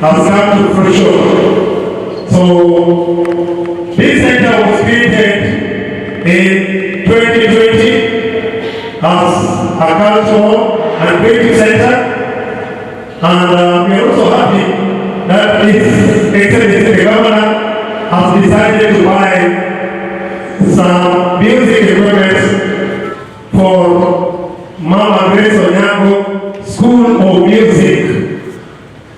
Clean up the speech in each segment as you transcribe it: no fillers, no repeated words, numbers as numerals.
has come to fruition. So this center was created in 2020 as a cultural and creative center, and we are also happy that His Excellency the Governor has decided to buy some music equipment for Mama Grace Onyango School of Music.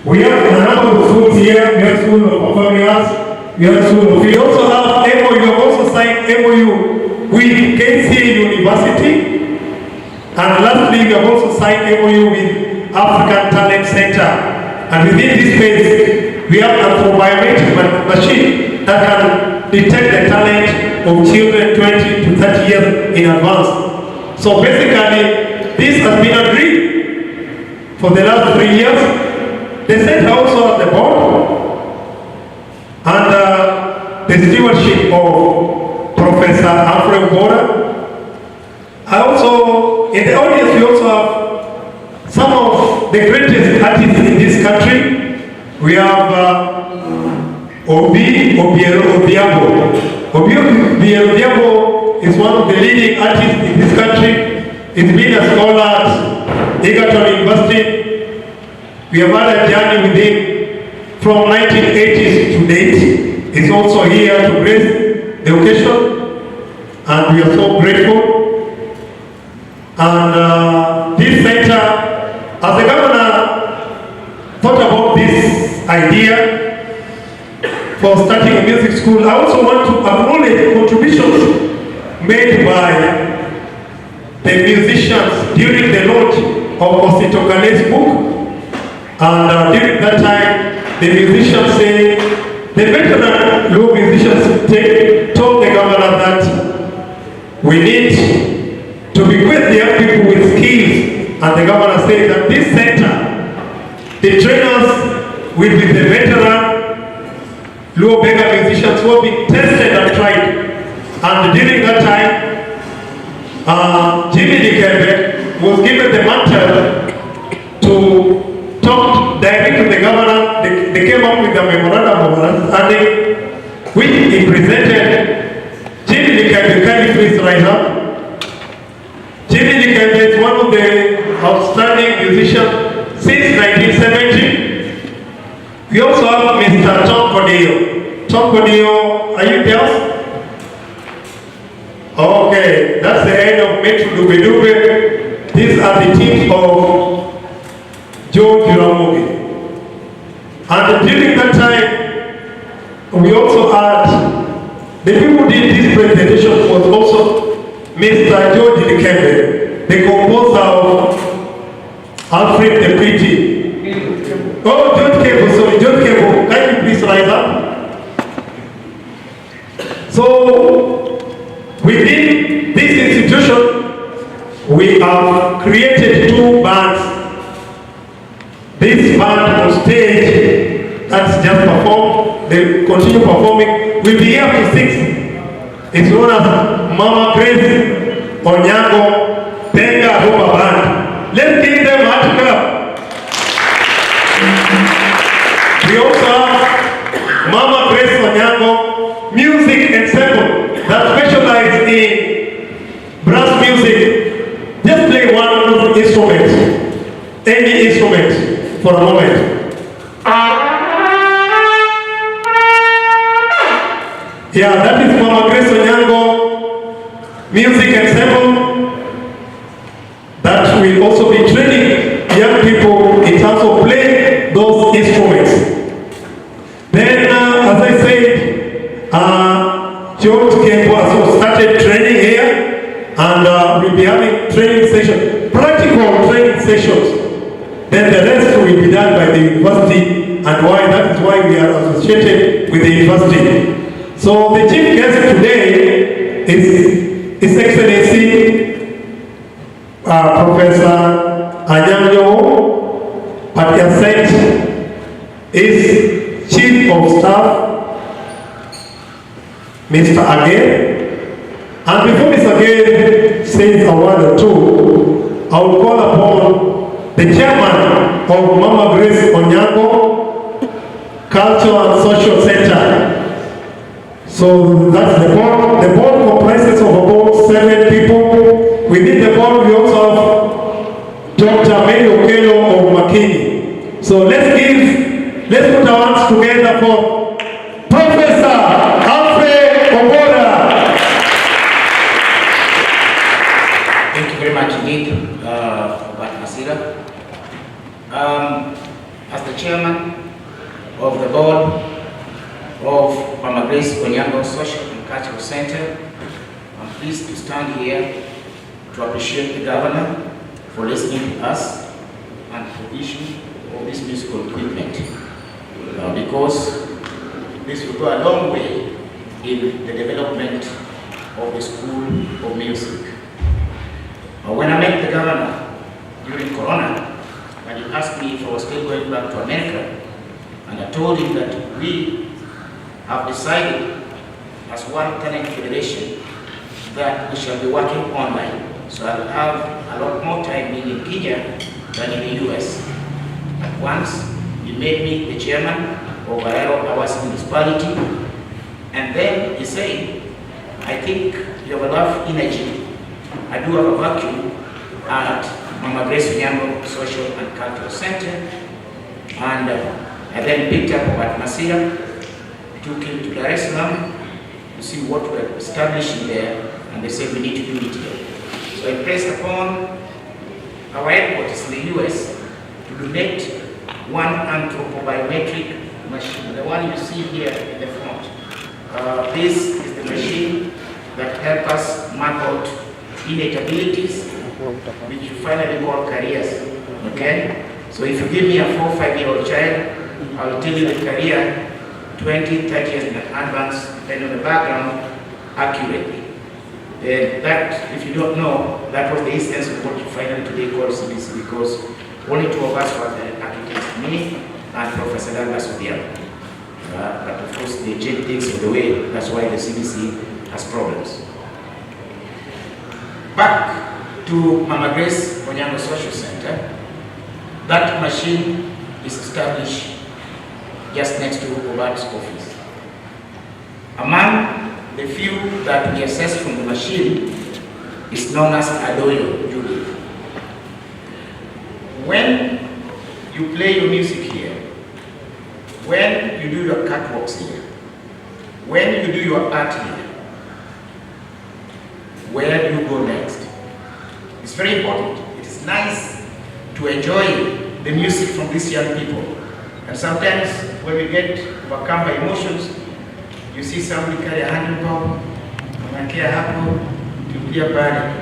We have a number of schools here. We have School of Performing Arts, we have School of... We also have MOU, we have also signed MOU with KC University, and lastly we have also signed MOU with African Talent Center. And within this space, we have a biometric machine that can detect the talent of children 20 to 30 years in advance. So basically, this has been a dream for the last 3 years. The center also has the board and the stewardship of Professor Alfred Bora. Also, in the audience, we also have some of the greatest artists in this country. We have Obiabo. Obiabo is one of the leading artists in this country. He's been a scholar at Egerton University. We have had a journey with him from 1980s to date. He's also here to grace the occasion, and we are so grateful. And this center, as the governor thought about this idea for starting a music school, I also want to acknowledge the contributions made by the musicians during the launch of Ositokale's book. And during that time, the musicians say, the veteran Luo musicians told the governor that we need to bequeath the young people with skills. And the governor said that this center, the trainers will be the veteran Luo Bega musicians who have been tested and tried. And during that time, Jimmy Dikembe was given the mantle to talk directly to the governor. They came up with a memorandum of understanding, which he presented. Jimmy Dikembe, can you please rise up? Jimmy Dikembe is one of the outstanding musicians since 1970. We also have Mr. Tom Kodeo. Tom Kodeo, are you there? Okay, that's the end of Metro Dube Dube. These are the teams of George Ramogi. And during that time, we also had, the people who did this presentation was also Mr. George Dikembe, the composer of Alfred the Pretty. Oh, George Kembo, sorry, George Kembo, can you please rise up? So, within this institution, we have created two bands. This band on stage that's just performed, they continue performing, will be here to 6. It's known as Mama Grace ONYANGO Benga Rumba Band. Let's give them a hand clap. We also have Mama Grace ONYANGO Music Ensemble that specialize in brass music. Just play one instrument, any instrument, for a moment. Yeah, that is Mama Grace ONYANGO Music Ensemble that will also be training young people in terms of playing those instruments. Then, as I said, George Kembo has started training here, and we'll be having training sessions, practical training sessions. Then the rest will be done by the university, and that is why we are associated with the university. So the chief guest today is His Excellency Professor Anyang, but he has sent his Chief of Staff, Mr. Agel. And before Mr. Agel says a word or two, I will call upon the chairman of Mama Grace ONYANGO Culture and Social Center. So that's the board. The board comprises of about 7 people. Within the board, we also have Dr. Mary Okello of Makini. So let's put our hands together for Professor Alfred Oboda. Thank you very much indeed, OBAT MASIRA. As the chairman of the board of Mama Grace ONYANGO Social and Cultural Center, I'm pleased to stand here to appreciate the governor for listening to us and provision of this musical equipment, because this will go a long way in the development of the School of Music. When I met the governor during Corona, and he asked me if I was still going back to America, and I told him that we have decided as one talent federation that we shall be working online. So I will have a lot more time being in Kenya than in the US. At once, he made me the chairman of Barero Awas municipality, and then he said, I think you have enough energy. I do have a vacuum at Mama Grace ONYANGO Social and Cultural Center, and I then picked up OBAT MASIRA, took him to Dar es Salaam to see what we're establishing there, and they said we need to do it here. So I pressed upon our headquarters in the US to donate one anthropobiometric machine, the one you see here in the front. This is the machine that helps us map out innate abilities which you finally call careers. Okay? So if you give me a 4 or 5-year-old child, I will tell you the career 20, 30 years in advance, depending on the background, accurately. That, if you don't know, that was the essence of what you finally today call CBC, because only 2 of us were the architects, me and Professor Douglas Odiano. But of course, the change things of the way, that's why the CBC has problems. Back to Mama Grace Onyango Social Center, that machine is established just next to OBAT's office. Among the few that we assessed from the machine is known as Adoyo Julie. When you play your music here, when you do your catwalks here, when you do your art here, where do you go next? It's very important. It is nice to enjoy the music from these young people. And sometimes when we get overcome by emotions, you see somebody carry a handball, and care hapo to be a body.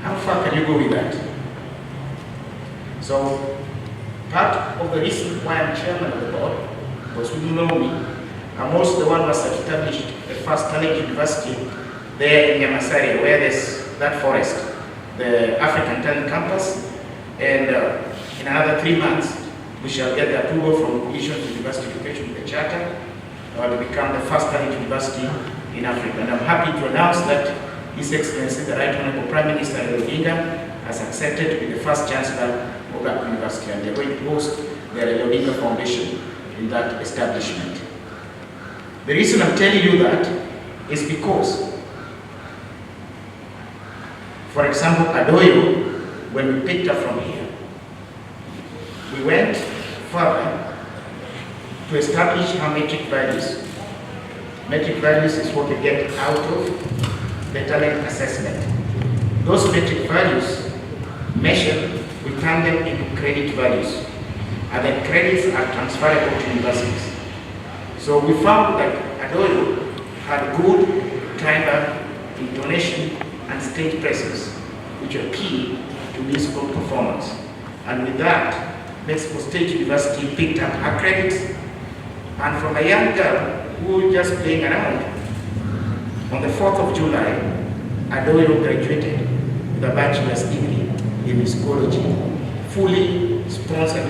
How far can you go with that? So, part of the reason why I'm chairman of the board, because you know me, I'm also the one who has established the first talent university there in MASIRA, where there's that forest, the African Talent Campus, and in another 3 months, we shall get the approval from the Commission for University Education with the charter to become the first talent university in Africa. And I'm happy to announce that His Excellency, the Right Honorable Prime Minister Odinga, has accepted to be the first chancellor of that university, and they're going to host the Odinga Foundation in that establishment. The reason I'm telling you that is because, for example, Adoyo, when we picked up from here, we went further to establish our metric values. Metric values is what we get out of the talent assessment. Those metric values measured, we turn them into credit values, and then credits are transferable to universities. So we found that Adoyo had good timbre, intonation, and stage presence, which are key to musical performance. And with that, Mexico State University picked up her credits, and from a young girl who was just playing around, on the 4th of July, Adoyo graduated with a bachelor's degree in musicology, fully sponsored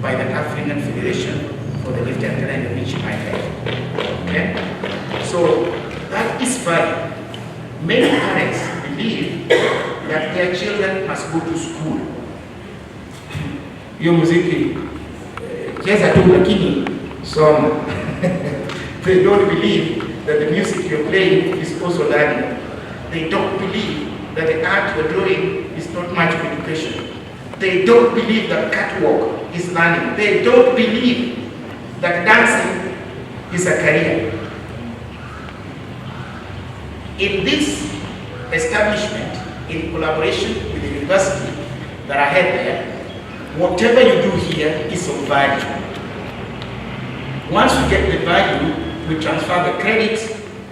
by the African Federation for the Left Hand Talent, which I had. Okay? So that is why many parents believe that their children must go to school. Hiyo muziki cheza tu lakini soma. They don't believe that the music you're playing is also learning. They don't believe that the art you're drawing is not much of education. They don't believe that catwalk is learning. They don't believe that dancing is a career. In this establishment, in collaboration with the university that I had there, whatever you do here is of value. Once you get the value, we transfer the credits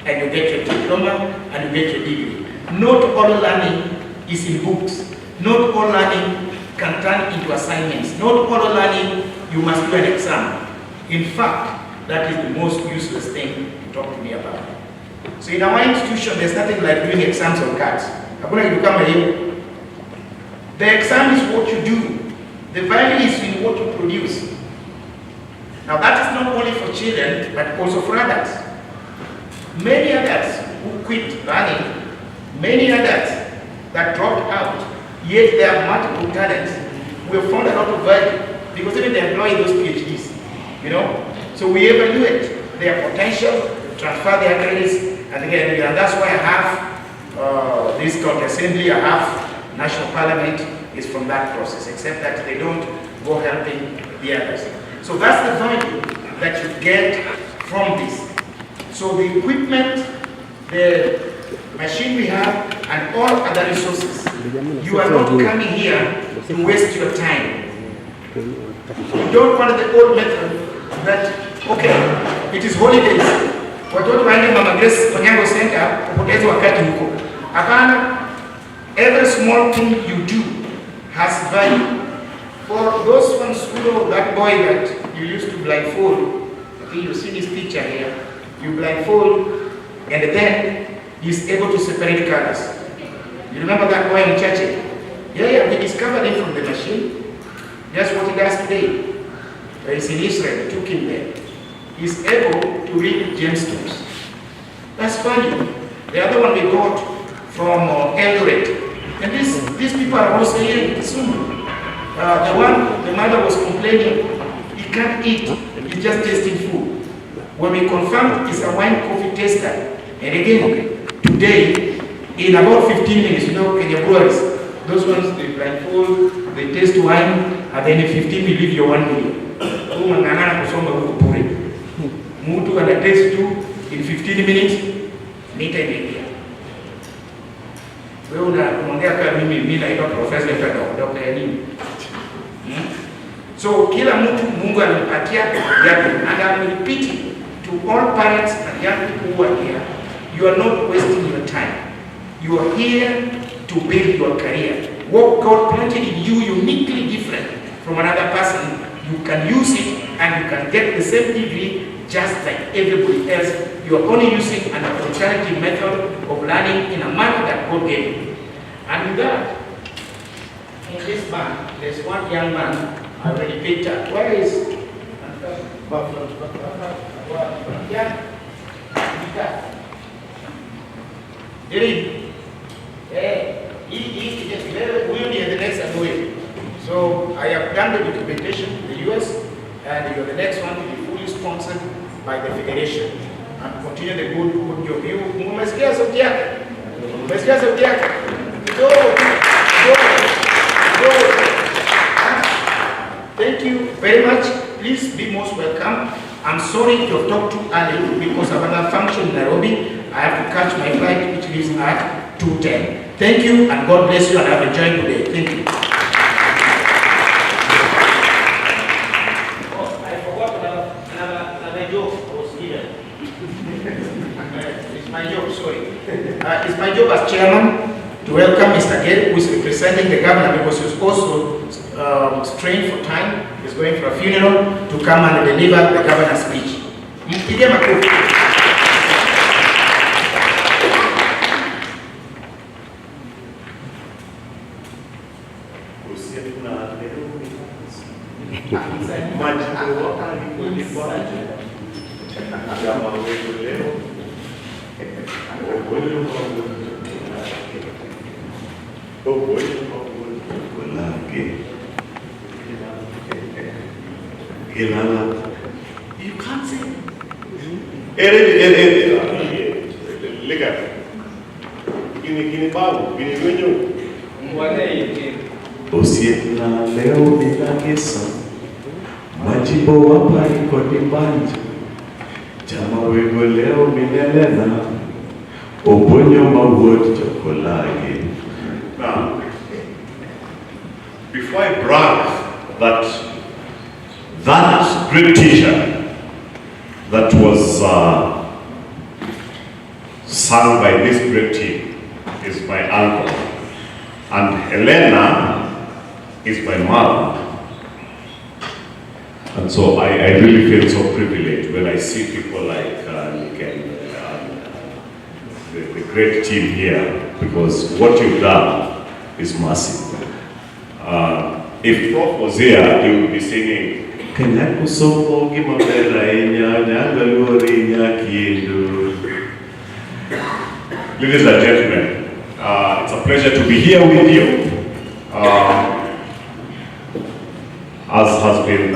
and you get your diploma and you get your degree. Not all learning is in books. Not all learning can turn into assignments. Not all learning you must do an exam. In fact, that is the most useless thing to talk to me about. So in our institution, there's nothing like doing exams on cards. The exam is what you do. The value is in what you produce. Now that is not only for children, but also for adults. Many adults who quit learning, many adults that dropped out, yet they have multiple talents, we have found a lot of value, because even they employ those PhDs, you know. So we evaluate their potential, transfer their credits, and again, and that's why I have this county assembly, I have national parliament, is from that process, except that they don't go helping the others. So that's the value that you get from this. So the equipment, the machine we have, and all other resources, you are not coming here to waste your time. You don't want the old method that, okay, it is holidays. Watoto waende Mama Grace Onyango Center, kupoteza wakati huko. Hapana, Every small thing you do has value. For those ones who know that boy that you used to blindfold, I think you see this picture here, you blindfold and then he's able to separate colors. You remember that boy in church? Yeah, we discovered him from the machine. That's what he does today. He's in Israel, we took him there. He's able to read gemstones. That's funny. The other one we got from Eldoret. And these people are also here in Kisumu. The mother was complaining, he can't eat, he's just tasting food. When we confirmed it's a wine coffee taster, and again, today, in about 15 minutes, you know, Kenya breweries, those ones, they blindfold, they taste wine, and then in 15 you leave your 1 million. Mutu ana taste tu, in 15 minutes, mita imeingia. Wewe unaongea kama mimi naitwa professor Dr. Anyang. So kila mtu Mungu anampatia yake, and I'm repeating to all parents and young people who are here, you are not wasting your time. You are here to build your career. What God planted in you uniquely different from another person, you can use it and you can get the same degree just like everybody else. You are only using an alternative method of learning in a manner that God gave you. And with that, in this band, there's one young man I already picked up. Where is the next away. So I have done the documentation in the US, and you're the next one to be fully sponsored by the federation. And continue the good job. You umesikia sauti yake? Umesikia sauti yake? Thank you very much. Please be most welcome. I'm sorry to have talked too early because of another function in Nairobi. I have to catch my flight, which leaves at 2:10. Thank you, and God bless you, and have a joyful day. Thank you. Oh, I forgot another joke I was given. It's my job, sorry. It's my job as chairman to welcome Mr. Gale, who is representing the governor because he was also strained for time. He's going for a funeral to come and deliver the governor's speech. Mpige makofi. You can't say. Look at it. Gini babu, gini wenyo. Osietna leo ninagesa majibo wapari kodi banjo jama wego leo minelena obonyo mawuot chokolagi. Now, before I brag that great teacher that was sung by this great team is my uncle, and Helena is my mother. And so I really feel so privileged when I see people like Nick and the great team here, because what you've done is massive. If Prof was here, he would be singing, Ladies and gentlemen, it's a pleasure to be here with you. As has been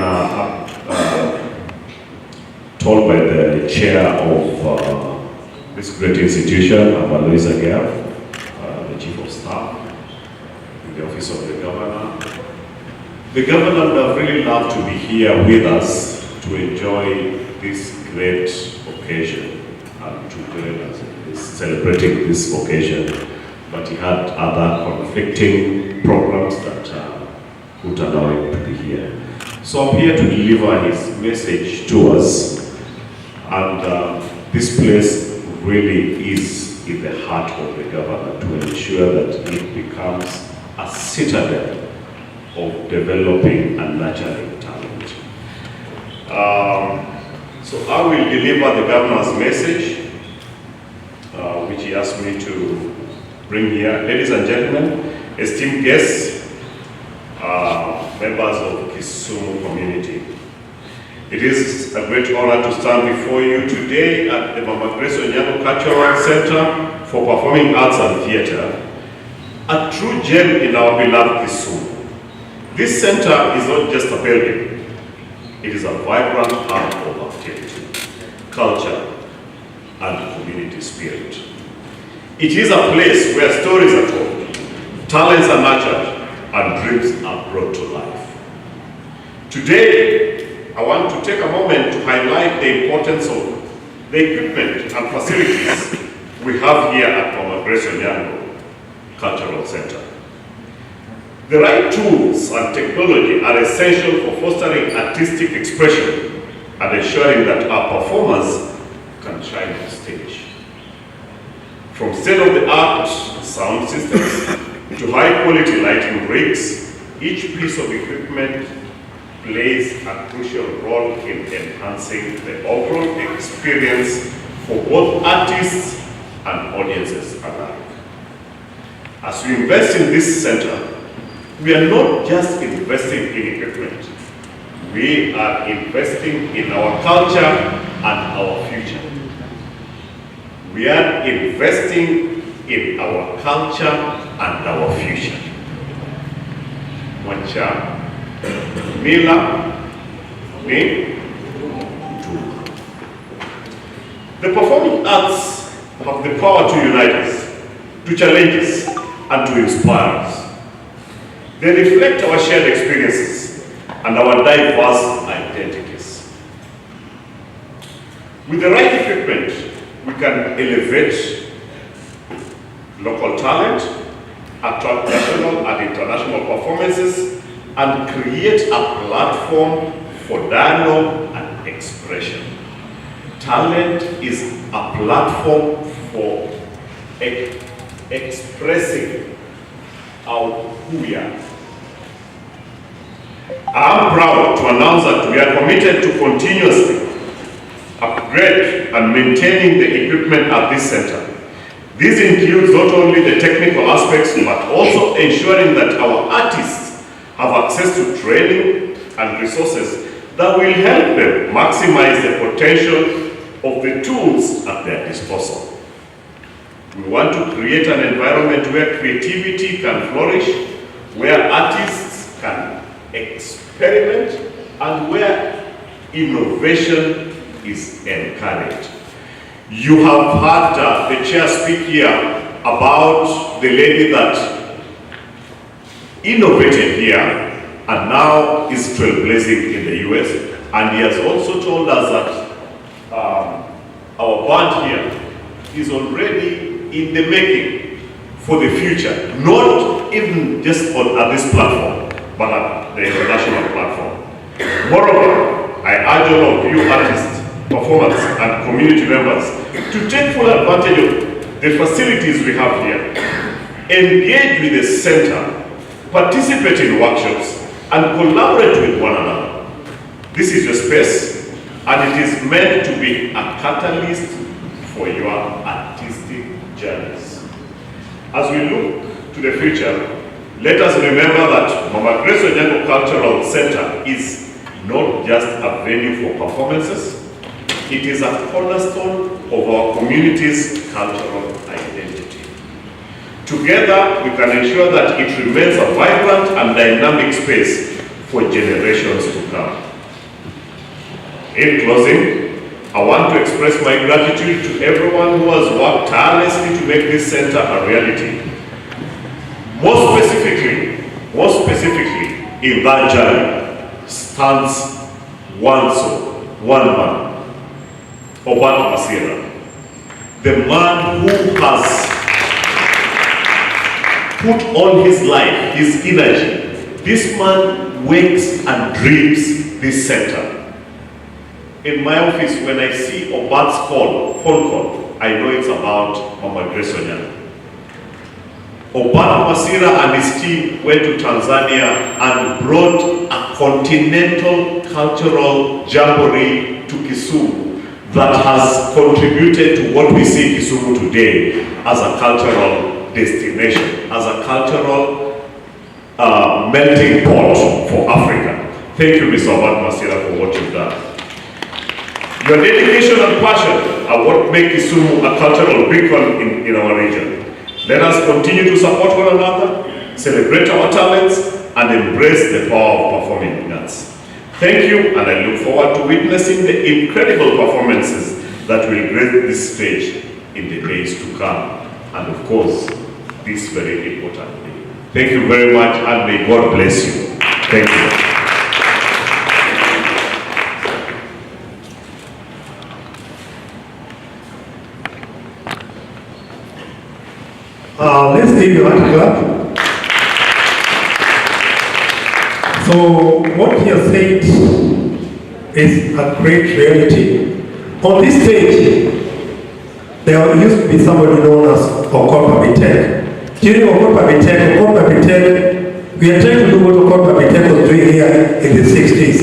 told by the chair of this great institution, Aloisa Gale, the chief of staff, in the office of the governor. The governor would have really loved to be here with us to enjoy this great occasion and to join us in celebrating this occasion, but he had other conflicting programs that would allow him to be here. So I'm here to deliver his message to us, and this place really is in the heart of the governor to ensure that it becomes a citadel of developing and nurturing talent. So I will deliver the governor's message, which he asked me to bring here. Ladies and gentlemen, esteemed guests, members of Kisumu community, it is a great honor to stand before you today at the Mama Grace Onyango Cultural Center for Performing Arts and Theatre, a true gem in our beloved Kisumu. This center is not just a building, it is a vibrant hub of activity, culture, and community spirit. It is a place where stories are told, talents are nurtured, and dreams are brought to life. Today, I want to take a moment to highlight the importance of the equipment and facilities we have here at Mama Grace Onyango Cultural Center. The right tools and technology are essential for fostering artistic expression and ensuring that our performers can shine on stage. From state-of-the-art sound systems to high-quality lighting rigs, each piece of equipment plays a crucial role in enhancing the overall experience for both artists and audiences alike. As we invest in this center, we are not just investing in equipment, we are investing in our culture and our future. We are investing in our culture and our future. Mwacha Mila ni Mtu. The performing arts have the power to unite us, to challenge us, and to inspire us. They reflect our shared experiences and our diverse identities. With the right equipment, we can elevate local talent, attract national and international performances, and create a platform for dialogue and expression. Talent is a platform for expressing who we are. I'm proud to announce that we are committed to continuously upgrade and maintaining the equipment at this center. This includes not only the technical aspects, but also ensuring that our artists have access to training and resources that will help them maximize the potential of the tools at their disposal. We want to create an environment where creativity can flourish, where artists can experiment, and where innovation is encouraged. You have heard the chair speak here about the lady that innovated here and now is trailblazing in the US. And he has also told us that our band here is already in the making for the future, not even just at this platform, but at the international platform. Moreover, I urge all of you artists, performers, and community members to take full advantage of the facilities we have here. Engage with the center, participate in workshops, and collaborate with one another. This is your space, and it is meant to be a catalyst for your artistic journeys. As we look to the future, let us remember that Mama Grace Onyango Cultural Center is not just a venue for performances, it is a cornerstone of our community's cultural identity. Together, we can ensure that it remains a vibrant and dynamic space for generations to come. In closing, I want to express my gratitude to everyone who has worked tirelessly to make this center a reality. More specifically, in that journey stands one soul, one man, OBAT MASIRA, the man who has put all his life, his energy. This man wakes and dreams this center. In my office, when I see OBAT's phone call, I know it's about Mama Grace Onyango. OBAT MASIRA and his team went to Tanzania and brought a continental cultural jamboree to Kisumu that has contributed to what we see Kisumu today as a cultural destination, as a cultural melting pot for Africa. Thank you, Mr. OBAT MASIRA, for what you've done. Your dedication and passion are what make Kisumu a cultural beacon in our region. Let us continue to support one another, celebrate our talents, and embrace the power of performing arts. Thank you, and I look forward to witnessing the incredible performances that will grace this stage in the days to come, and of course, this very important day. Thank you very much, and may God bless you. Thank you. Let's give you a clap. So what he has said is a great reality. On this stage, there used to be somebody known as OF.MUSIC. During OF.MUSIC, we are trying to do what OF.MUSIC was doing here in the 60s.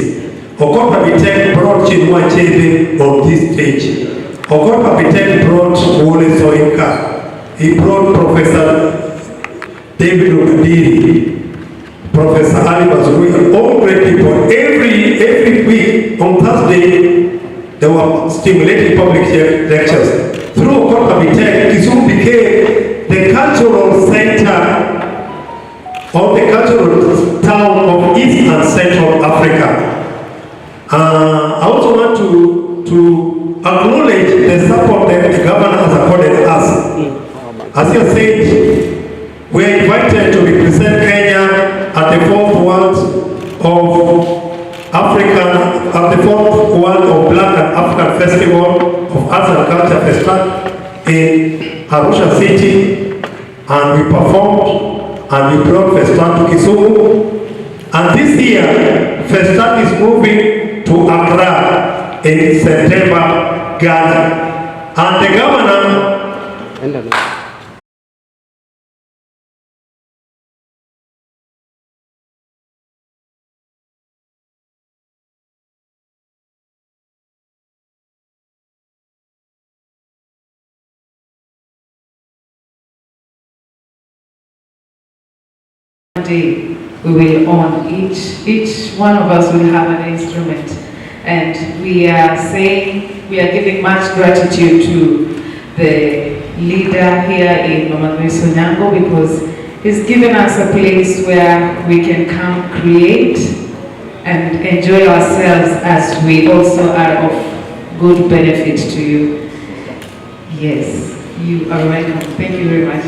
OF.MUSIC brought Chinua Achebe on this stage. OF.MUSIC brought Wole Soyinka. He brought Professor David Obadiri, Professor Ali Mazrui, all great people. Every week on Thursday, they were stimulating public lectures. Through OF.MUSIC, Kisumu became the cultural center of the cultural town of East and Central Africa. I also want to acknowledge the support that the governor has accorded us. As you said, we are invited to represent Kenya at the fourth World of African, at the fourth World of Black and African Festival of Arts and Culture Festa in Arusha City, and we performed and we brought Festa to Kisumu. And this year, Festa is moving to Accra in September, Ghana. And the governor day we will own, each one of us will have an instrument, and we are saying we are giving much gratitude to the leader here in Mama Grace Onyango, because he's given us a place where we can come create and enjoy ourselves, as we also are of good benefit to you. Yes, you are welcome. Thank you very much.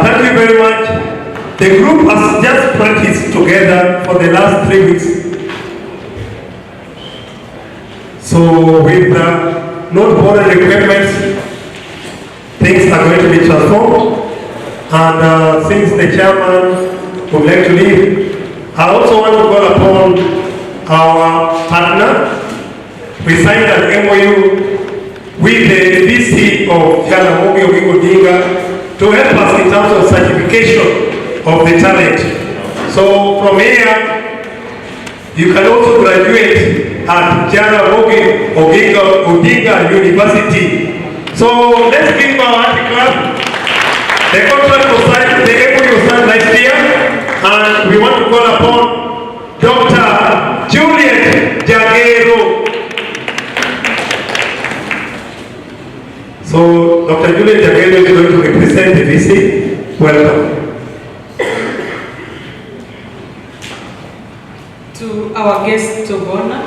Thank you very much. The group has just practiced together for the last 3 weeks. So with not borrowed equipment, things are going to be transformed. And since the chairman would like to leave, I also want to call upon our partner. We signed an MOU with the VC of Jaramogi Oginga Odinga to help us in terms of certification of the talent. So from here, you can also graduate at Jaramogi Oginga Odinga University. So let's give our hand clap. The contract was signed, the MOU was signed last year, and we want to call upon Dr. Juliet Jagero. So Dr. Juliet Jagero is going to represent the VC. Welcome. To our guests of honor,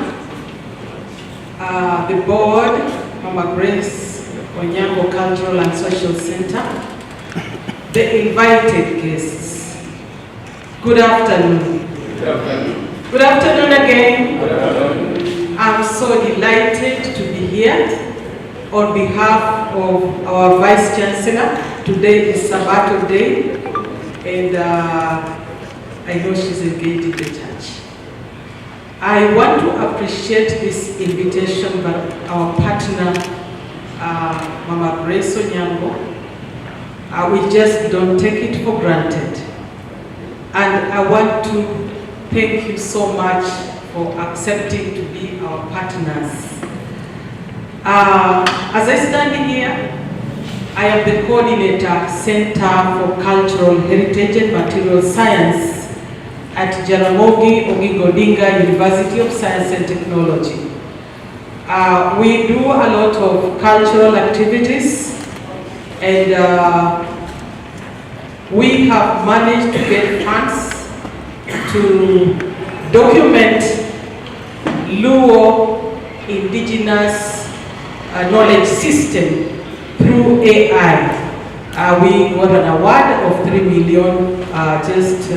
the board, Mama Grace, ONYANGO Cultural and Social Center, the invited guests, good afternoon. Good afternoon. Good afternoon again. Good afternoon. I'm so delighted to be here on behalf of our Vice Chancellor. Today is Sabbath day, and I know she's engaged in the church. I want to appreciate this invitation by our partner, Mama Grace Nyongo. We just don't take it for granted. And I want to thank you so much for accepting to be our partners. As I stand here, I am the coordinator, Center for Cultural Heritage and Material Science at Jaramogi Oginga Odinga University of Science and Technology. We do a lot of cultural activities, and we have managed to get funds to document Luo indigenous knowledge system through AI. We got an award of 3 million just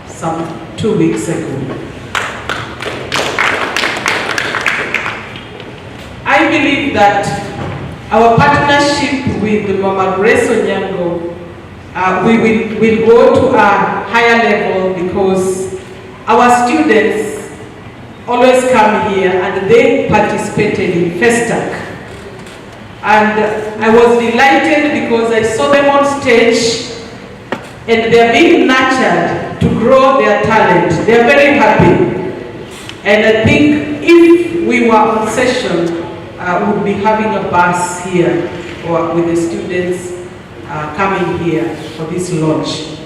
some 2 weeks ago. I believe that our partnership with the Mama Grace Onyango, we will go to a higher level because our students always come here and they participated in FESTAC. And I was delighted because I saw them on stage and they're being nurtured to grow their talent. They're very happy. And I think if we were on session, we would be having a bus here or with the students coming here for this launch.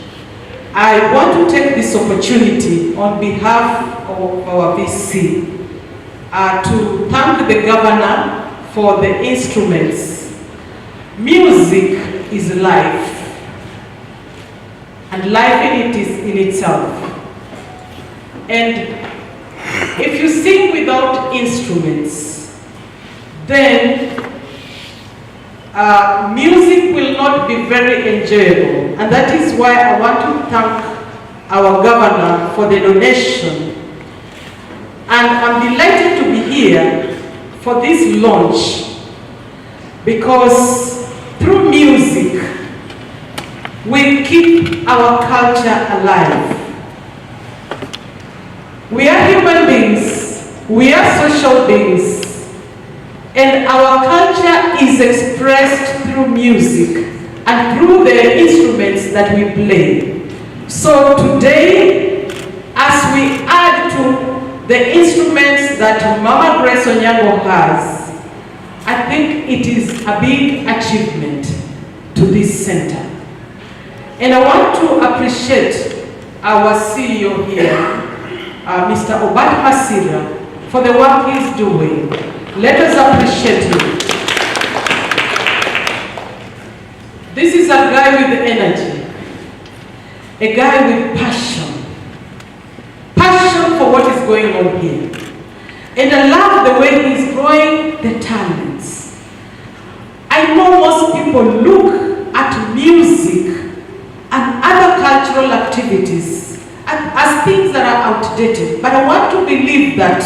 I want to take this opportunity on behalf of our VC to thank the governor for the instruments. Music is life, and life in it is in itself. And if you sing without instruments, then music will not be very enjoyable. And that is why I want to thank our governor for the donation. And I'm delighted to be here for this launch because through music, we keep our culture alive. We are human beings, we are social beings, and our culture is expressed through music and through the instruments that we play. So today, as we add to the instruments that Mama Grace Onyango has, I think it is a big achievement to this center. And I want to appreciate our CEO here, Mr. OBAT MASIRA, for the work he's doing. Let us appreciate him. This is a guy with energy, a guy with passion for what is going on here. And I love the way he's growing the talents. I know most people look at music and other cultural activities as things that are outdated, but I want to believe that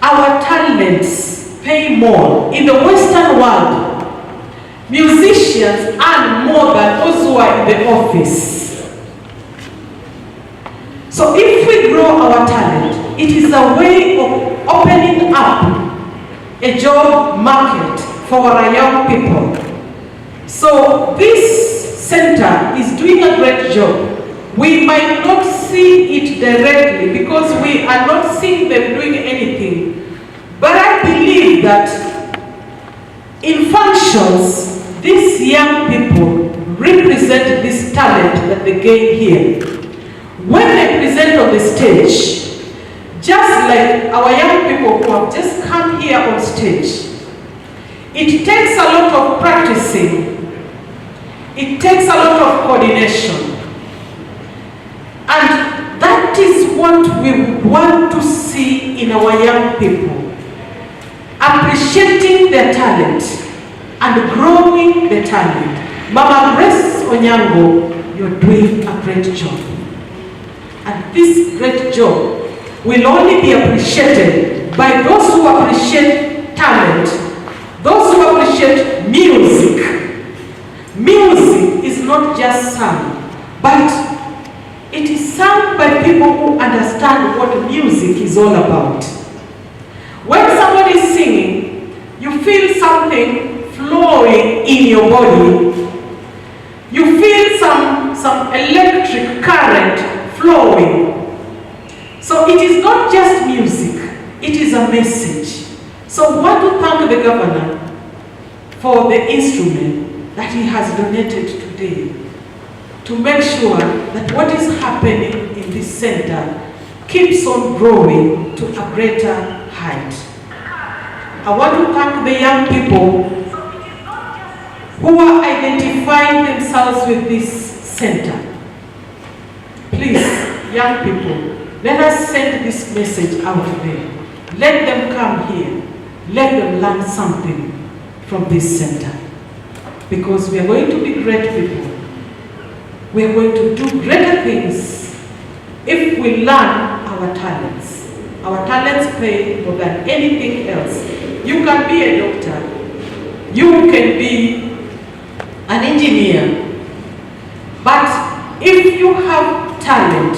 our talents pay more. In the Western world, musicians earn more than those who are in the office. So if we grow our talent, it is a way of opening up a job market for our young people. So this center is doing a great job. We might not see it directly because we are not seeing them doing anything. But I believe that in functions, these young people represent this talent that they gain here. When they present on the stage, just like our young people who have just come here on stage, it takes a lot of practicing. It takes a lot of coordination. And that is what we want to see in our young people. Appreciating their talent and growing the talent. Mama Grace Onyango, you're doing a great job. And this great job will only be appreciated by those who appreciate talent, those who appreciate music. Music is not just sung, but it is sung by people who understand what music is all about. When somebody is singing, you feel something flowing in your body. You feel some electric current flowing. So it is not just music, it is a message. So I want to thank the governor for the instrument that he has donated today to make sure that what is happening in this center keeps on growing to a greater height. I want to thank the young people who are identifying themselves with this center. Please, young people, let us send this message out there. Let them come here. Let them learn something from this center. Because we are going to be great people. We are going to do greater things if we learn our talents. Our talents pay more than anything else. You can be a doctor. You can be an engineer. But if you have talent,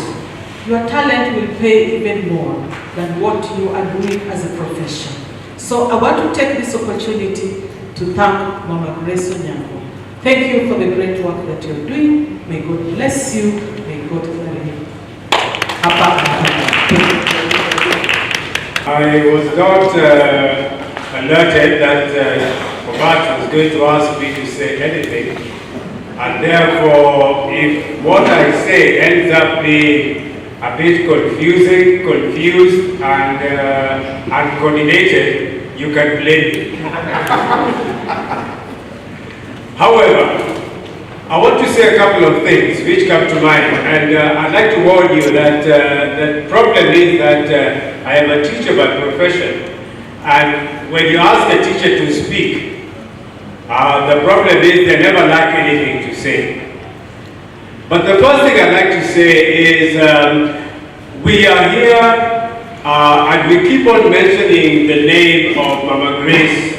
your talent will pay even more than what you are doing as a profession. So I want to take this opportunity to thank Mama Grace Onyango. Thank you for the great work that you're doing. May God bless you. May God carry you. I was not alerted that OBAT was going to ask me to say anything, and therefore, if what I say ends up being a bit confused, and uncoordinated, you can blame me. However, I want to say a couple of things which come to mind, and I'd like to warn you that the problem is that I am a teacher by profession, and when you ask a teacher to speak, the problem is they never lack anything to say. But the first thing I'd like to say is we are here and we keep on mentioning the name of Mama Grace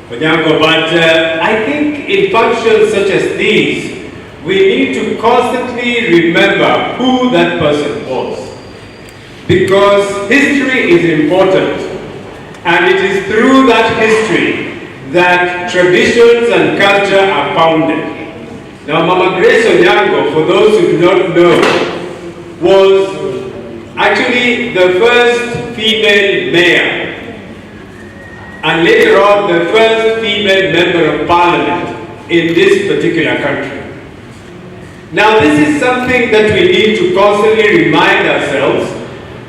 Onyango, but I think in functions such as these, we need to constantly remember who that person was. Because history is important, and it is through that history that traditions and culture are founded. Now, Mama Grace Onyango, for those who do not know, was actually the first female mayor, and later on the first female member of parliament in this particular country. Now, this is something that we need to constantly remind ourselves,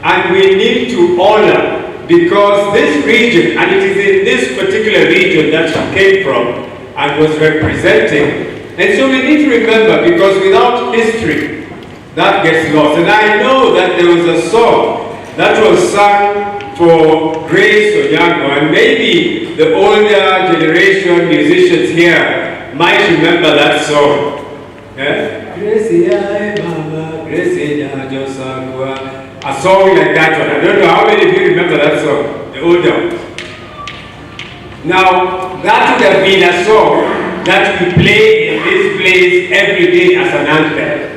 and we need to honor, because this region, and it is in this particular region that she came from and was representing, and so we need to remember, because without history, that gets lost. And I know that there was a song that was sung for Grace Onyango, and maybe the older generation musicians here might remember that song. Yeah? A song like that one. I don't know how many of you remember that song, the older ones. Now, that would have been a song that we play in this place every day as an anthem.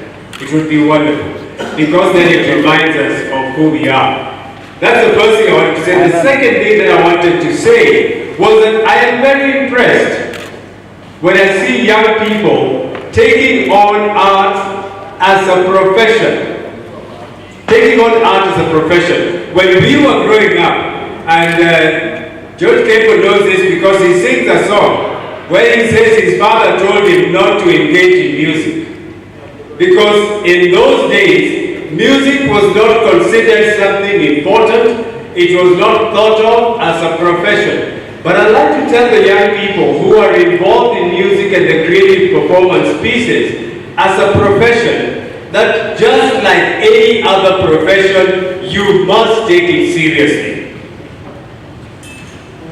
It would be wonderful, because then it reminds us of who we are. That's the first thing I wanted to say. The second thing that I wanted to say was that I am very impressed when I see young people taking on art as a profession. Taking on art as a profession. When we were growing up, and George Kempo knows this because he sings a song where he says his father told him not to engage in music. Because in those days, music was not considered something important. It was not thought of as a profession. But I'd like to tell the young people who are involved in music and the creative performance pieces as a profession, that just like any other profession, you must take it seriously.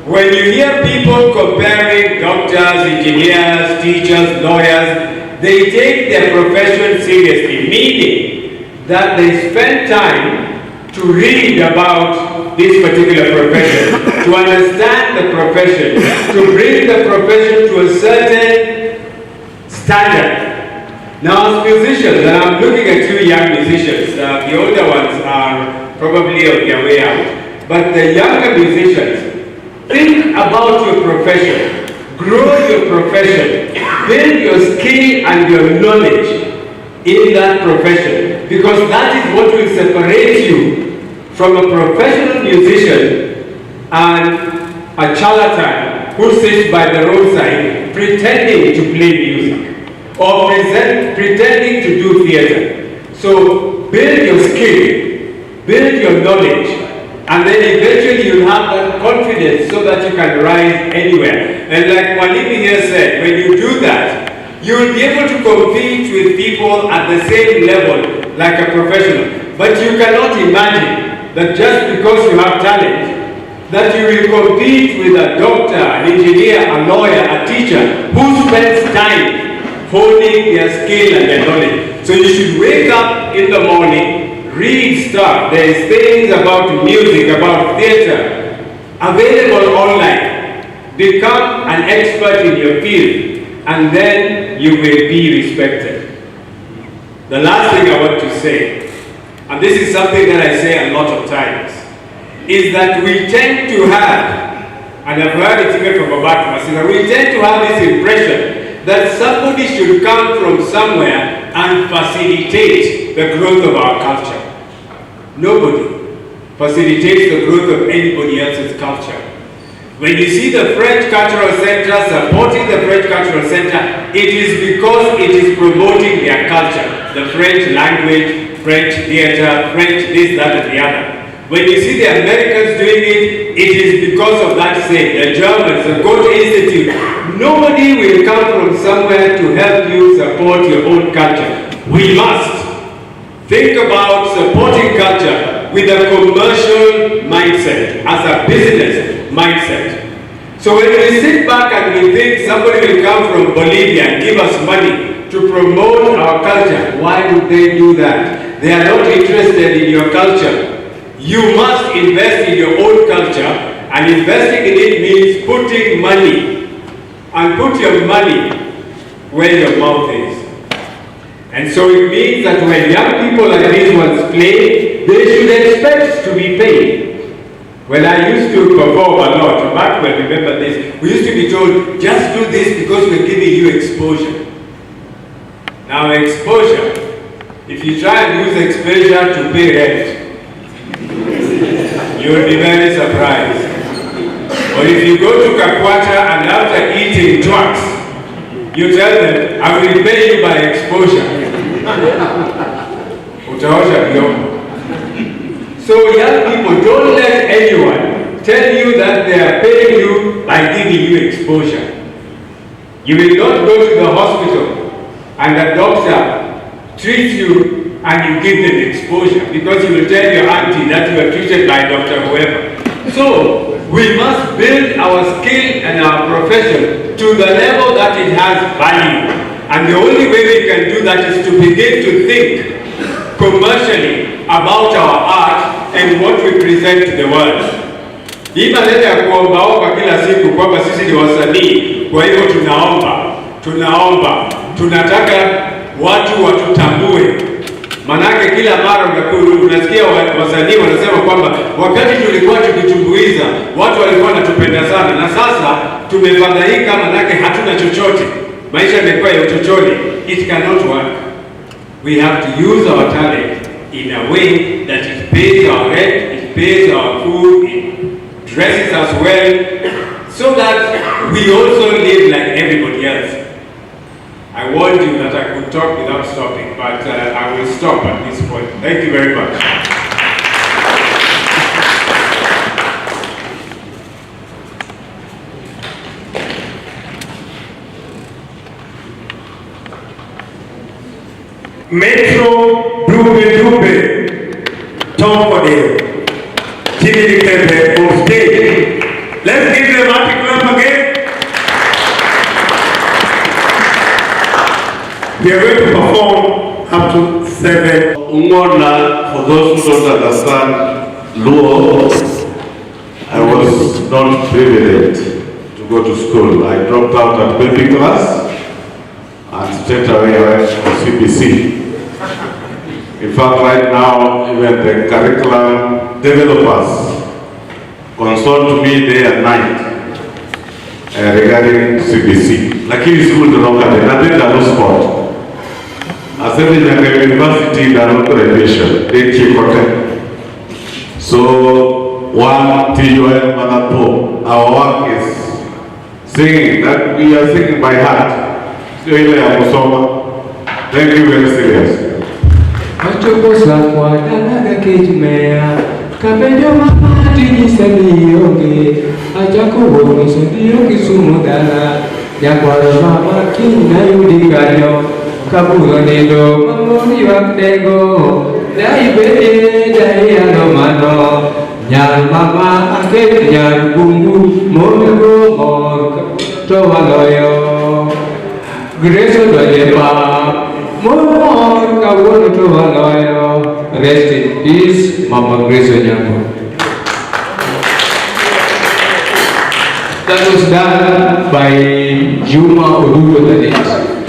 When you hear people comparing doctors, engineers, teachers, lawyers, they take their profession seriously, meaning that they spend time to read about this particular profession, to understand the profession, to bring the profession to a certain standard. Now, as musicians, and I'm looking at two young musicians, the older ones are probably on their way out, but the younger musicians, think about your profession, grow your profession, build your skill and your knowledge in that profession, because that is what will separate you from a professional musician and a charlatan who sits by the roadside pretending to play music or pretending to do theater. So build your skill, build your knowledge, and then eventually you'll have that confidence so that you can rise anywhere. And like Mwalimu here said, when you do that, you will be able to compete with people at the same level like a professional. But you cannot imagine that just because you have talent, that you will compete with a doctor, an engineer, a lawyer, a teacher who spends time honing their skill and their knowledge. So you should wake up in the morning, read stuff. There is things about music, about theater, available online. Become an expert in your field, and then you will be respected. The last thing I want to say, and this is something that I say a lot of times, is that we tend to have, and I've heard it even from OF.MUSIC, we tend to have this impression that somebody should come from somewhere and facilitate the growth of our culture. Nobody facilitates the growth of anybody else's culture. When you see the French Cultural Center supporting the French Cultural Center, it is because it is promoting their culture, the French language, French theater, French this, that, and the other. When you see the Americans doing it, it is because of that same, the Germans, the Goethe Institute. Nobody will come from somewhere to help you support your own culture. We must think about supporting culture with a commercial mindset, as a business mindset. So when we sit back and we think somebody will come from Bolivia and give us money to promote our culture, why would they do that? They are not interested in your culture. You must invest in your own culture, and investing in it means putting money, and put your money where your mouth is. And so it means that when young people like these ones play, they should expect to be paid. When I used to perform a lot, Matt will remember this, we used to be told, just do this because we're giving you exposure. Now exposure, if you try and use exposure to pay rent, you will be very surprised. Or if you go to Kakwata and after eating drugs, you tell them, I will pay you by exposure. Utaosha vyombo. So young people, don't let anyone tell you that they are paying you by giving you exposure. You will not go to the hospital and the doctor treats you and you give them exposure, because you will tell your auntie that you are treated by Dr. whoever. So we must build our skill and our profession to the level that it has value. And the only way we can do that is to begin to think commercially about our art and what we present to the world. Hii maneno ya kuombaomba kila siku kwamba sisi ni wasanii, kwa hivyo tunataka watu watutambue. Manake kila mara unasikia wasanii wanasema kwamba wakati tulikuwa tukitumbuiza, watu walikuwa wanatupenda sana, na sasa tumefadhaika manake hatuna chochote. Maisha yamekuwa ya uchochole. It cannot work. We have to use our talent in a way that it pays our rent, it pays our food, it dresses us well, so that we also live like everybody else. I warned you that I could talk without stopping, but I will stop at this point. Thank you very much. Metro Dube Tom Odell, Jimmy Kempe on stage. Let's give them a clap again. We are going to perform up to 7. Umona, for those who don't understand Luo, I was not privileged to go to school. I dropped out at baby class and straight away I went to CBC. In fact, right now, even the curriculum developers consult me day and night regarding CBC. Lakini school nilokade, na denda no sport. As in the university, there are no graduation. They keep protect. So, one TUL Manapo, our work is singing, that we are singing by heart. So, thank you very serious. Achokosa kwa dalaga kejumea kabejo mama tijisani yoge achako woni sondio kisumu dala ya kwa mama kina yudikanyo Kabulonido mamoni wakdego dai bede dai anomano nyar mama ake nyar bumbu monego mor to waloyo Greso dojepa mor kawono to waloyo. Rest in peace Mama Grace Onyango. That was done by Juma Odugo Talit.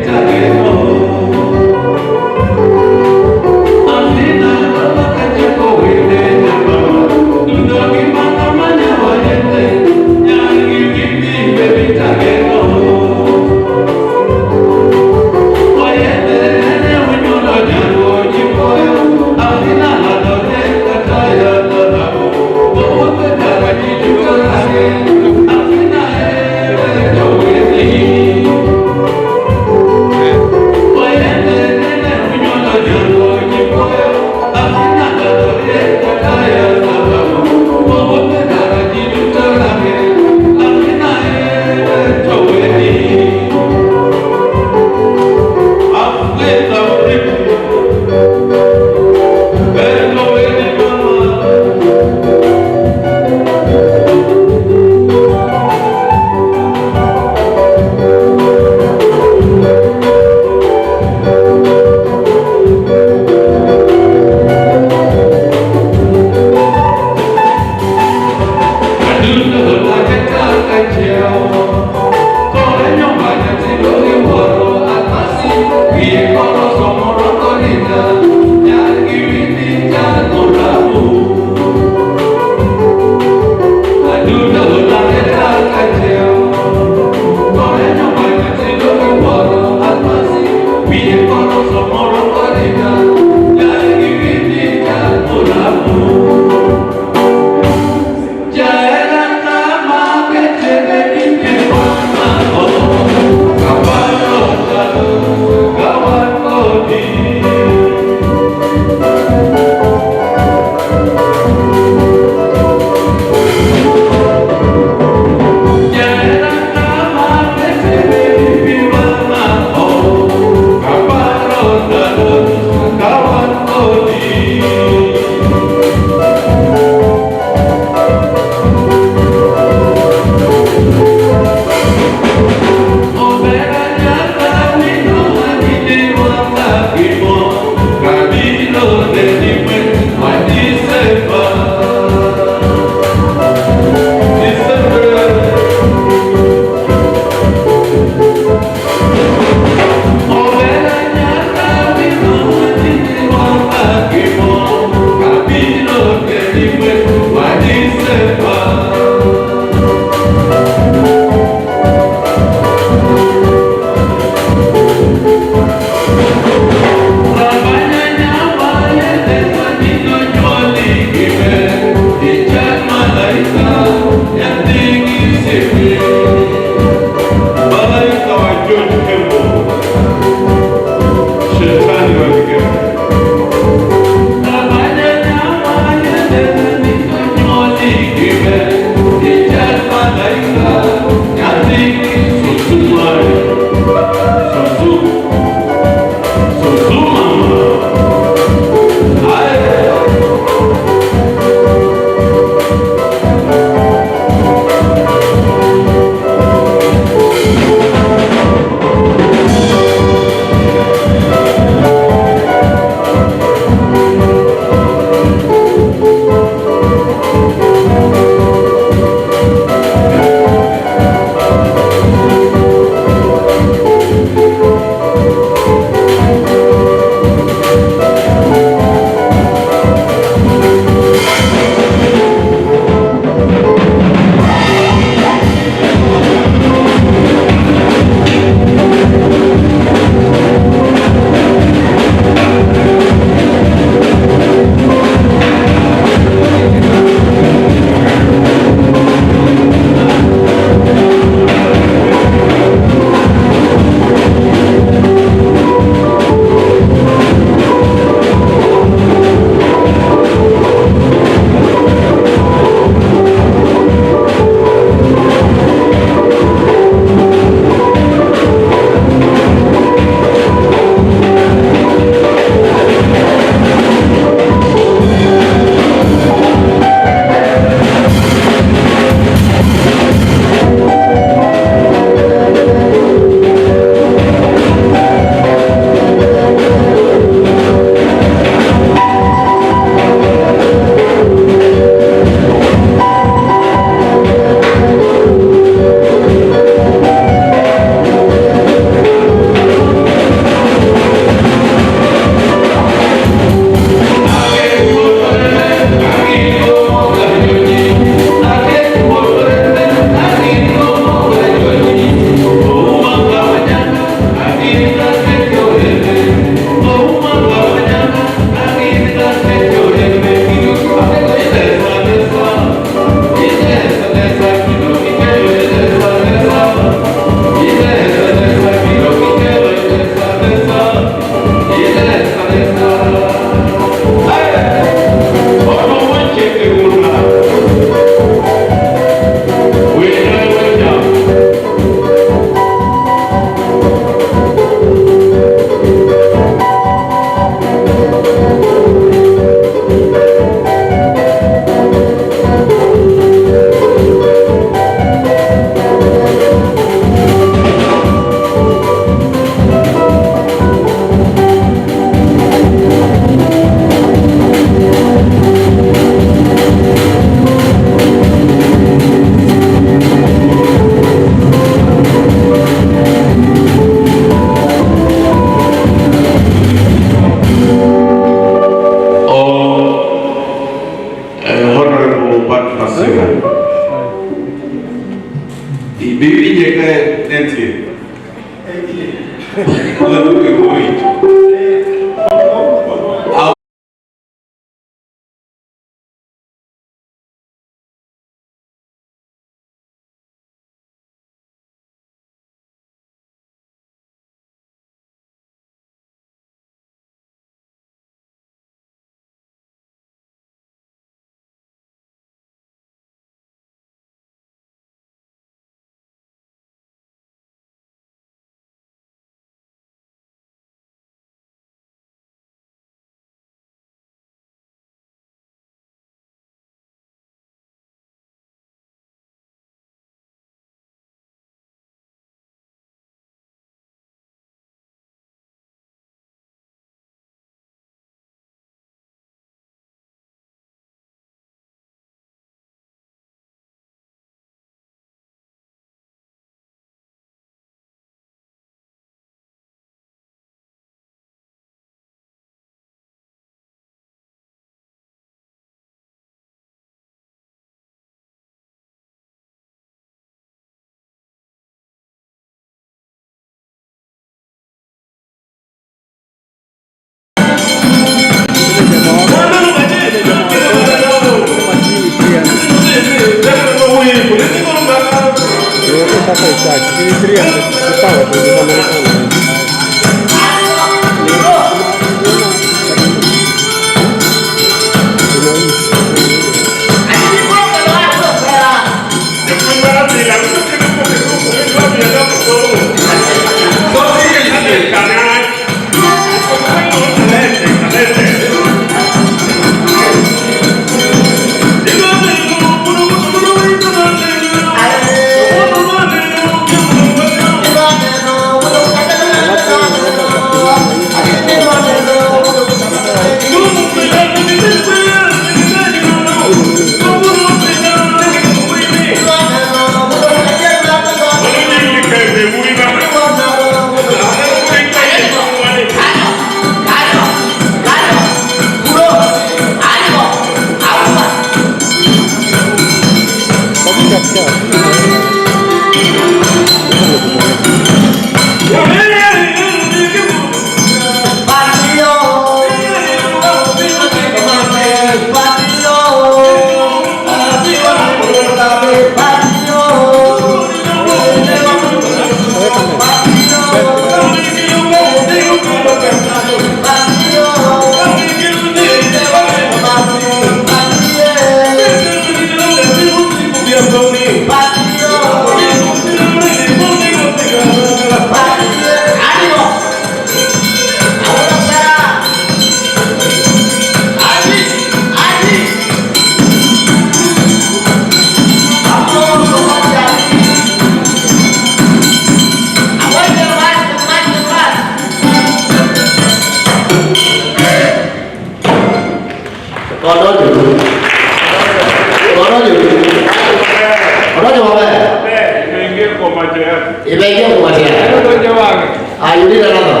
You need another?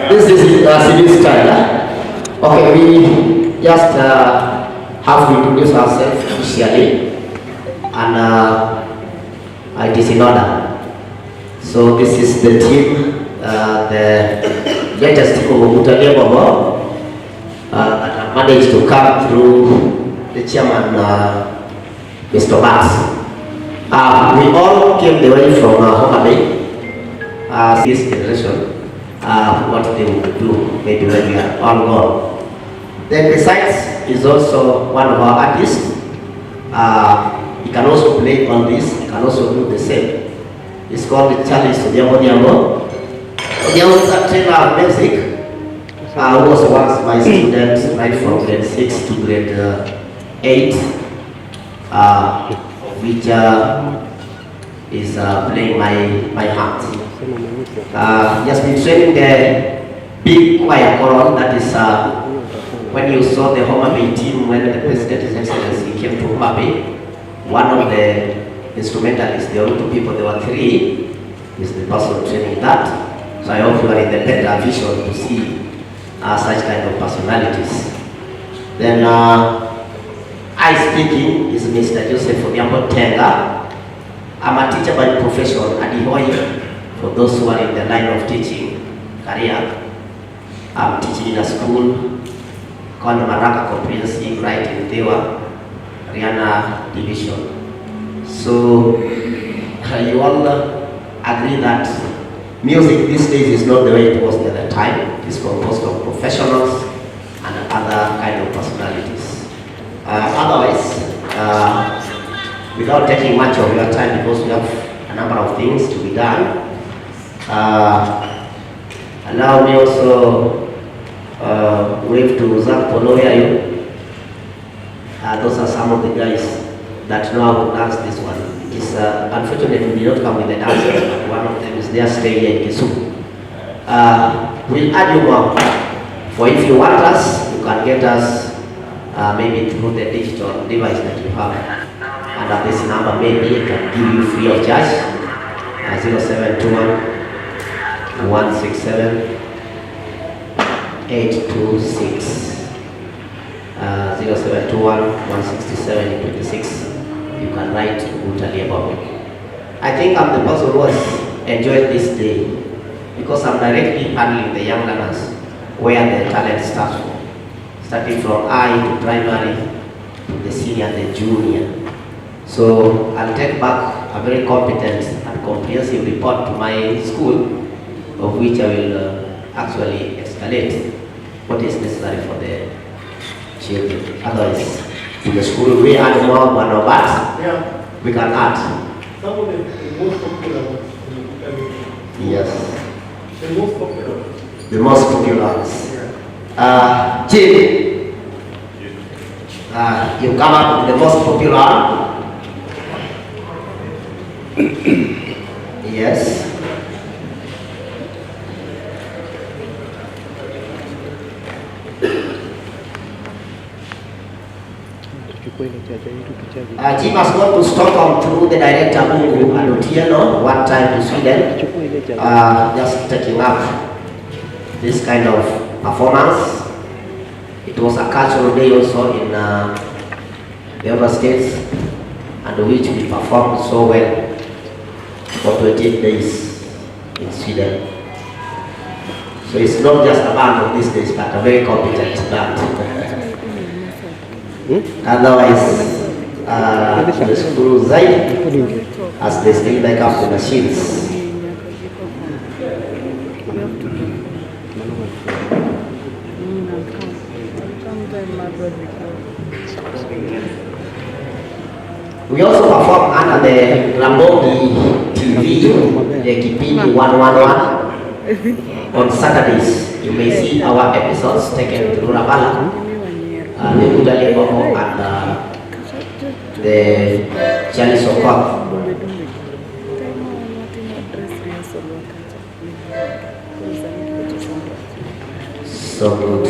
This is civil style. Okay, we just have to introduce ourselves officially, and it is in order. So this is the team, the latest team of Mutale that managed to come through the chairman, Mr. Max. We all came the way from Homa Bay. This generation, what they will do, maybe when we are all gone. Then besides, is also one of our artists. He can also play on this, he can also do the same. It's called Charles Nyongo. Nyongo is a trainer of music, who was once my student, right from grade 6 to grade 8, which is playing my heart. He has been training the big choir choral, that is when you saw the Homa Bay team, when the President, His Excellency, came to Homa Bay, one of the instrumentalists, there were 2 people, there were 3, is the person training that. So I hope you are in the better vision to see such kind of personalities. Then I speaking is Mr. Joseph Onyambo Tenga. I'm a teacher by profession at the Hoy. for those who are in the line of teaching career. I'm teaching in a school called Maraka Comprehensive right in Tewa, Riana Division. So you all agree that music these days is not the way it was the other time. It's composed of professionals and other kind of personalities. Otherwise, without taking much of your time, because we have a number of things to be done, allow me also wave to Zach Poloyayo. Those are some of the guys that know how to dance this one. It is unfortunate we did not come with the dancers, but one of them is there staying here in Kisumu. We'll add you more. For if you want us, you can get us maybe through the digital device that you have. And at this number, maybe it can give you free of charge. 0721 167 826. 0721 167 826. You can write brutally about me. I think I'm the person who has enjoyed this day because I'm directly handling the young learners where the talent starts from. Starting from I to primary, to the senior and the junior. So I'll take back a very competent and comprehensive report to my school, of which I will actually escalate what is necessary for the children. Otherwise, in the school we add more one OBAT. Yeah. We can add. Some of the most popular ones. Yes. The most popular ones. The most popular ones. Jim, you come up with the most popular one. Yes. Jim has gone to Stockholm through the director Mungu and Otieno, one time to Sweden, just taking up this kind of performance. It was a cultural day also in the other states, and which we performed so well for 28 days in Sweden. So it's not just a band of these days, but a very competent band. Otherwise, the school Zaid, as they still make up the machines. We also perform under the Rambogi TV, the Kipindi 111. On Saturdays, you may see our episodes taken through Rabala, the Budali Bobo, and the Chalice of God. So good.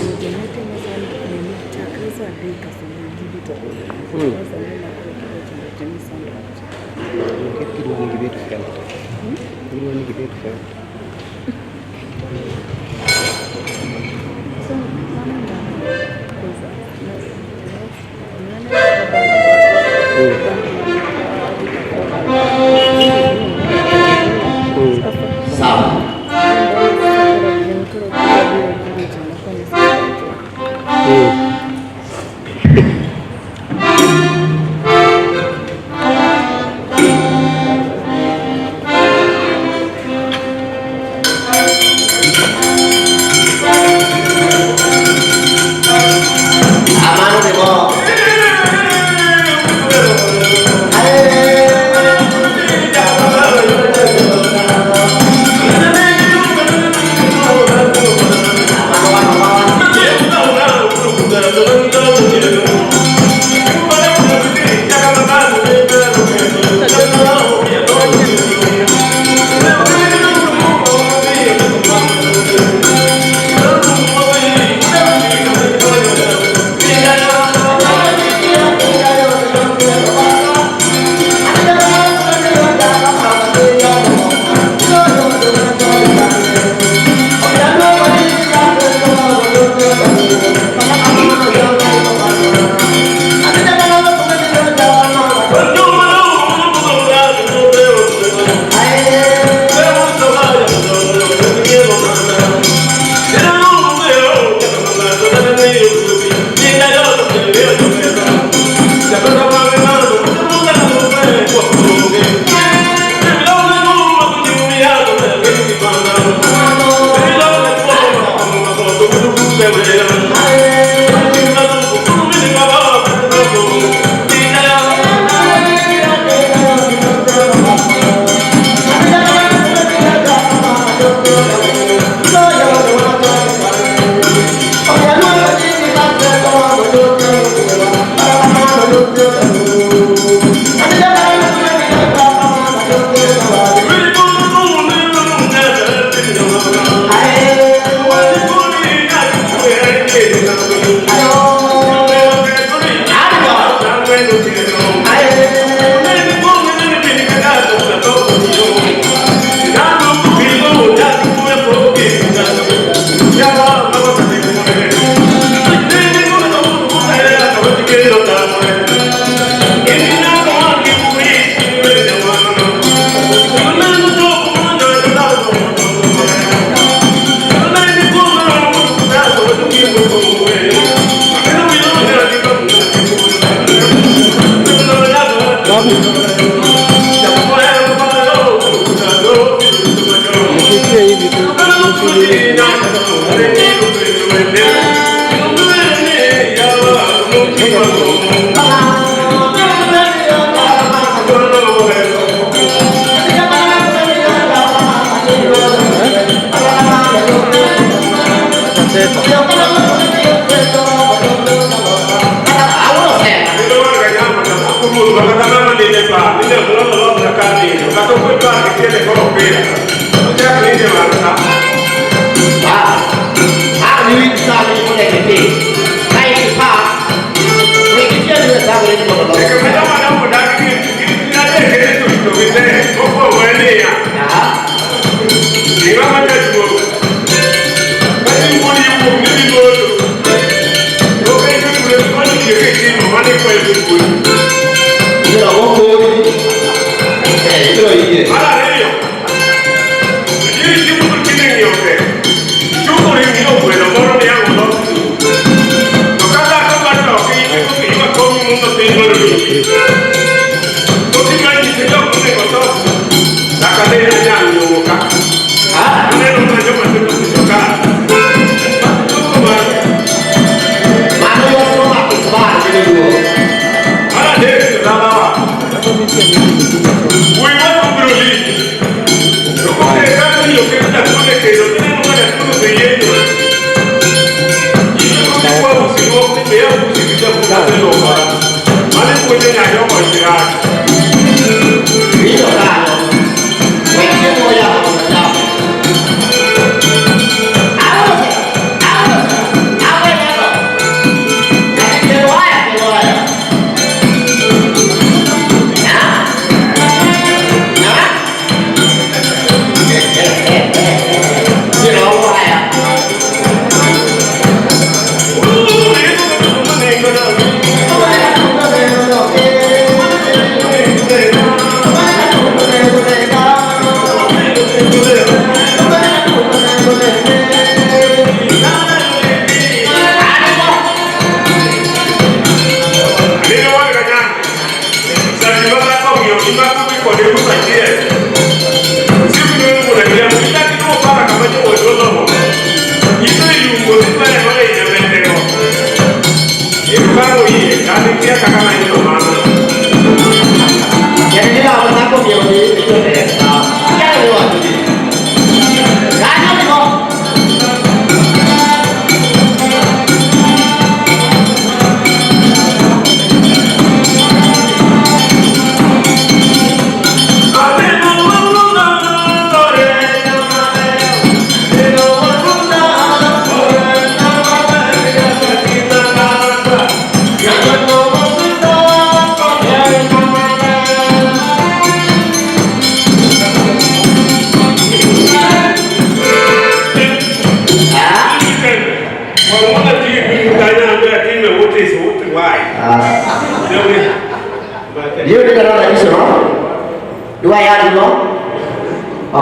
You did another additional? Do I add you more?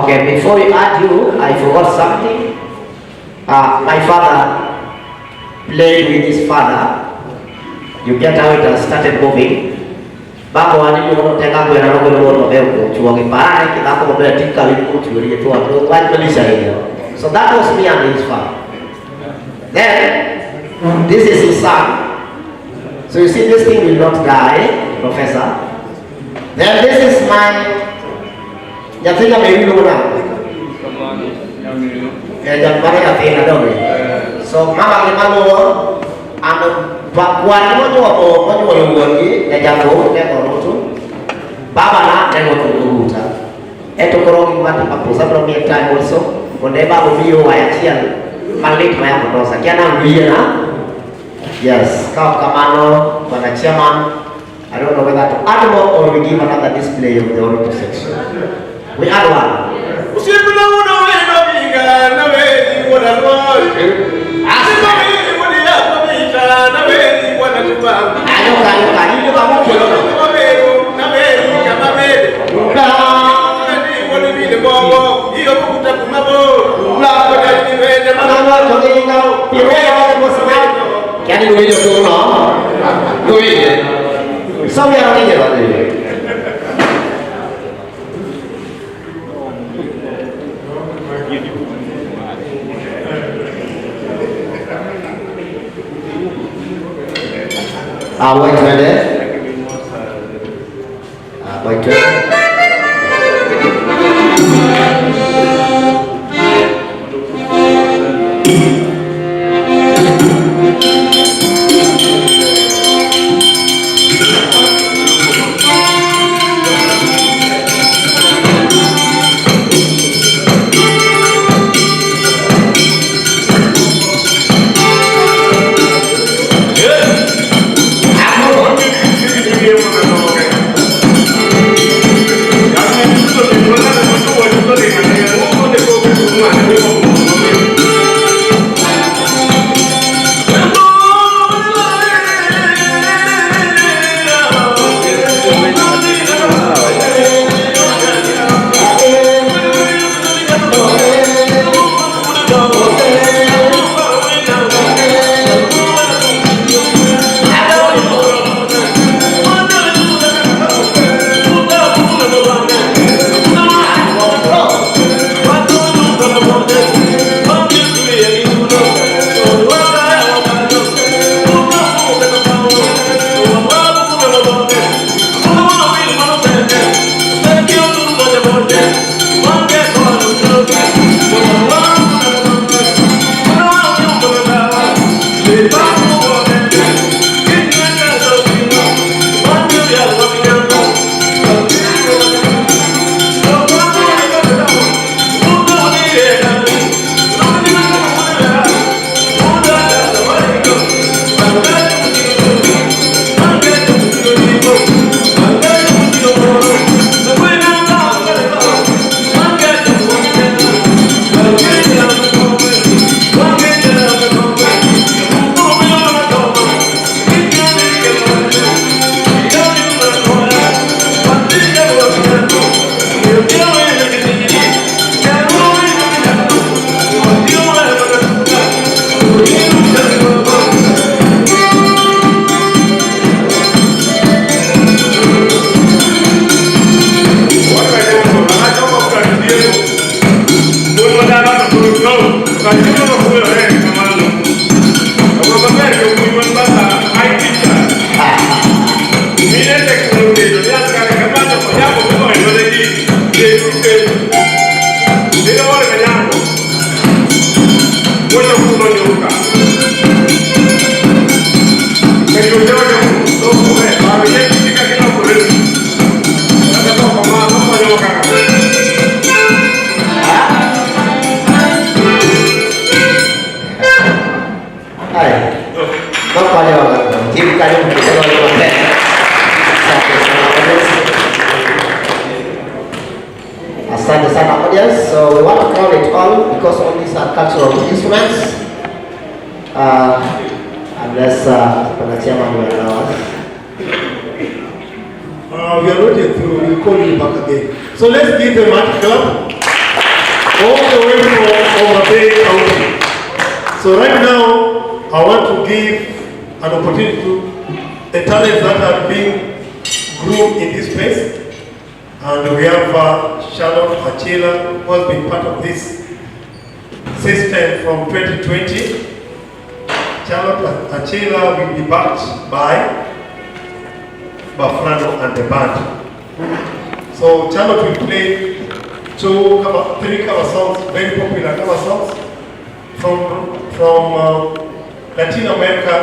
Okay, before you add you, I forgot something. My father played with his father. You get out and started moving. Bako wani mo teka ko na ko no beko chuogi para kita ko be tika li ko churi to to one police area. So that was me and his father. Then this is his son. So you see this thing will not die, Professor. Then this is my Yatinga baby Luna. Jangan mana yang tiada dong. So mama kita malu, anu bakuan itu mau yang lagi, yang jago, yang orang tu, bapa nak yang orang tu tu. Itu korang mati apa sebelum dia time also, boleh bawa video ayat sian, malik maya berdosa. Kian ang video na, yes, kau kamano, mana ciaman, I don't know whether to add more or we give another display of the auditor section. We add one. Wait a minute. Wait a minute. So we want to crown it all because all these are cultural instruments. Unless Chairman will allow us. We are ready to we'll call you back again. So let's give them a clap all the way from Bay County. So right now, I want to give an opportunity to the talents that are being groomed in this space. And we have Charlotte Achila, who has been part of this system from 2020. Charlotte Achila will be backed by Bafrano and the band. So Charlotte will play three cover songs, very popular cover songs from Latin America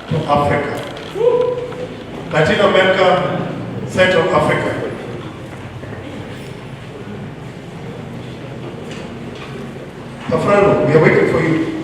to Africa. Latin America, Central Africa. Afrano, we are waiting for you.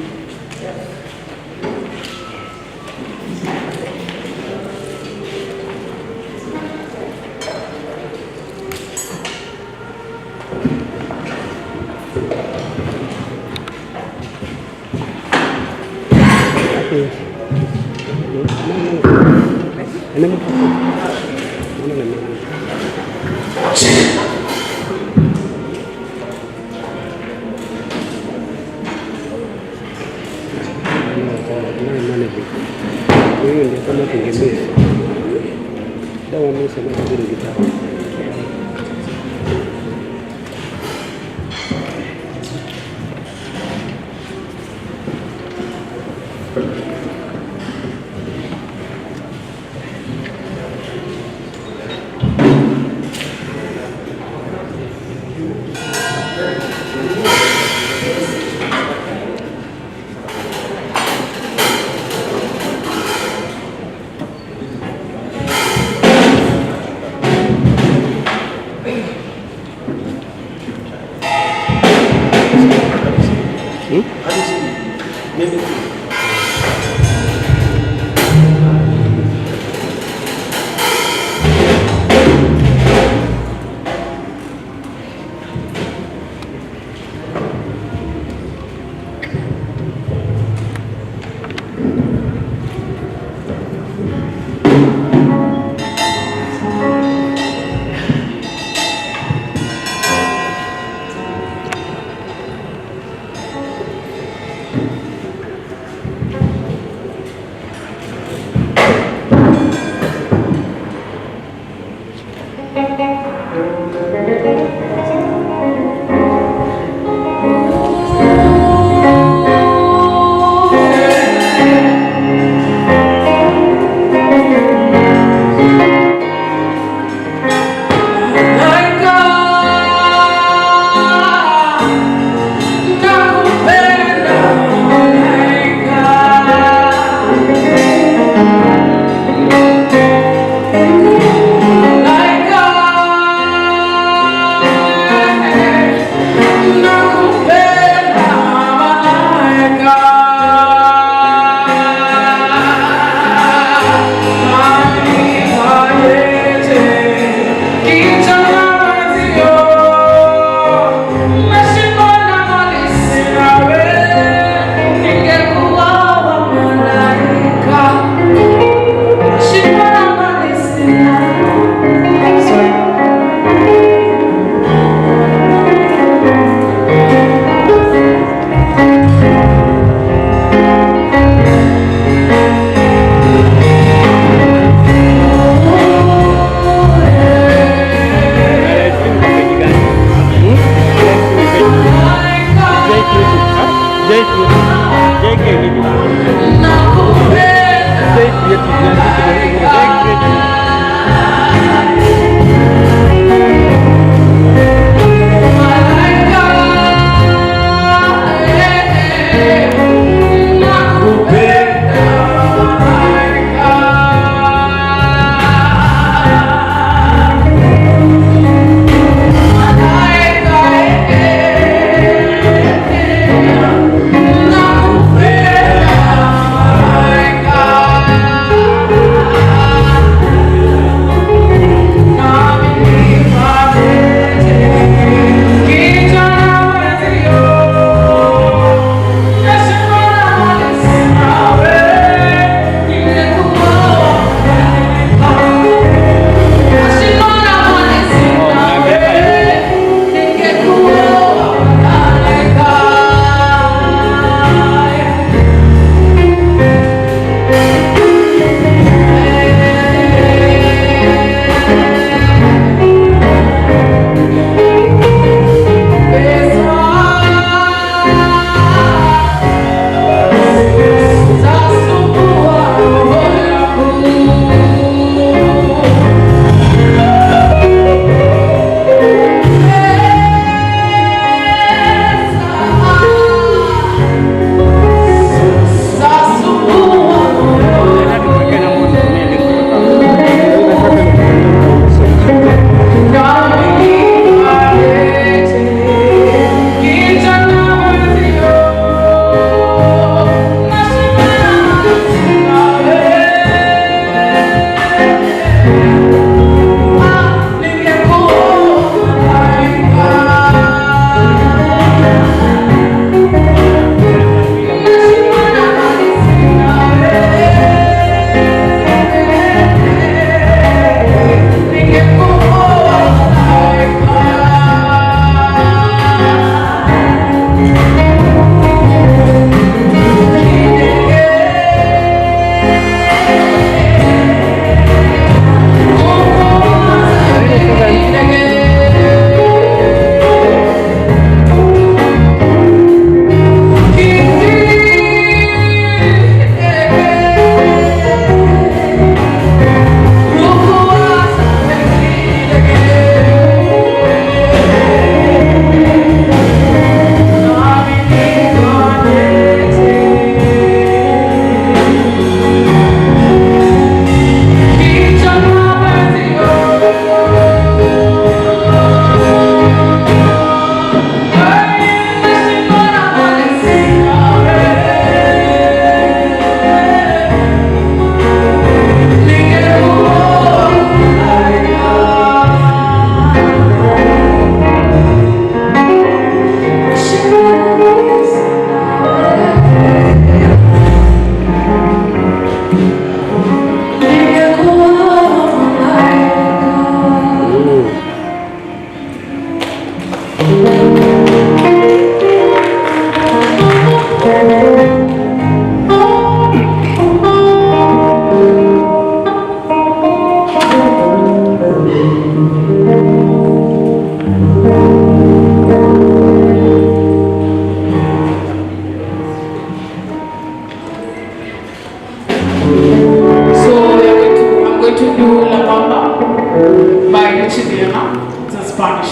Para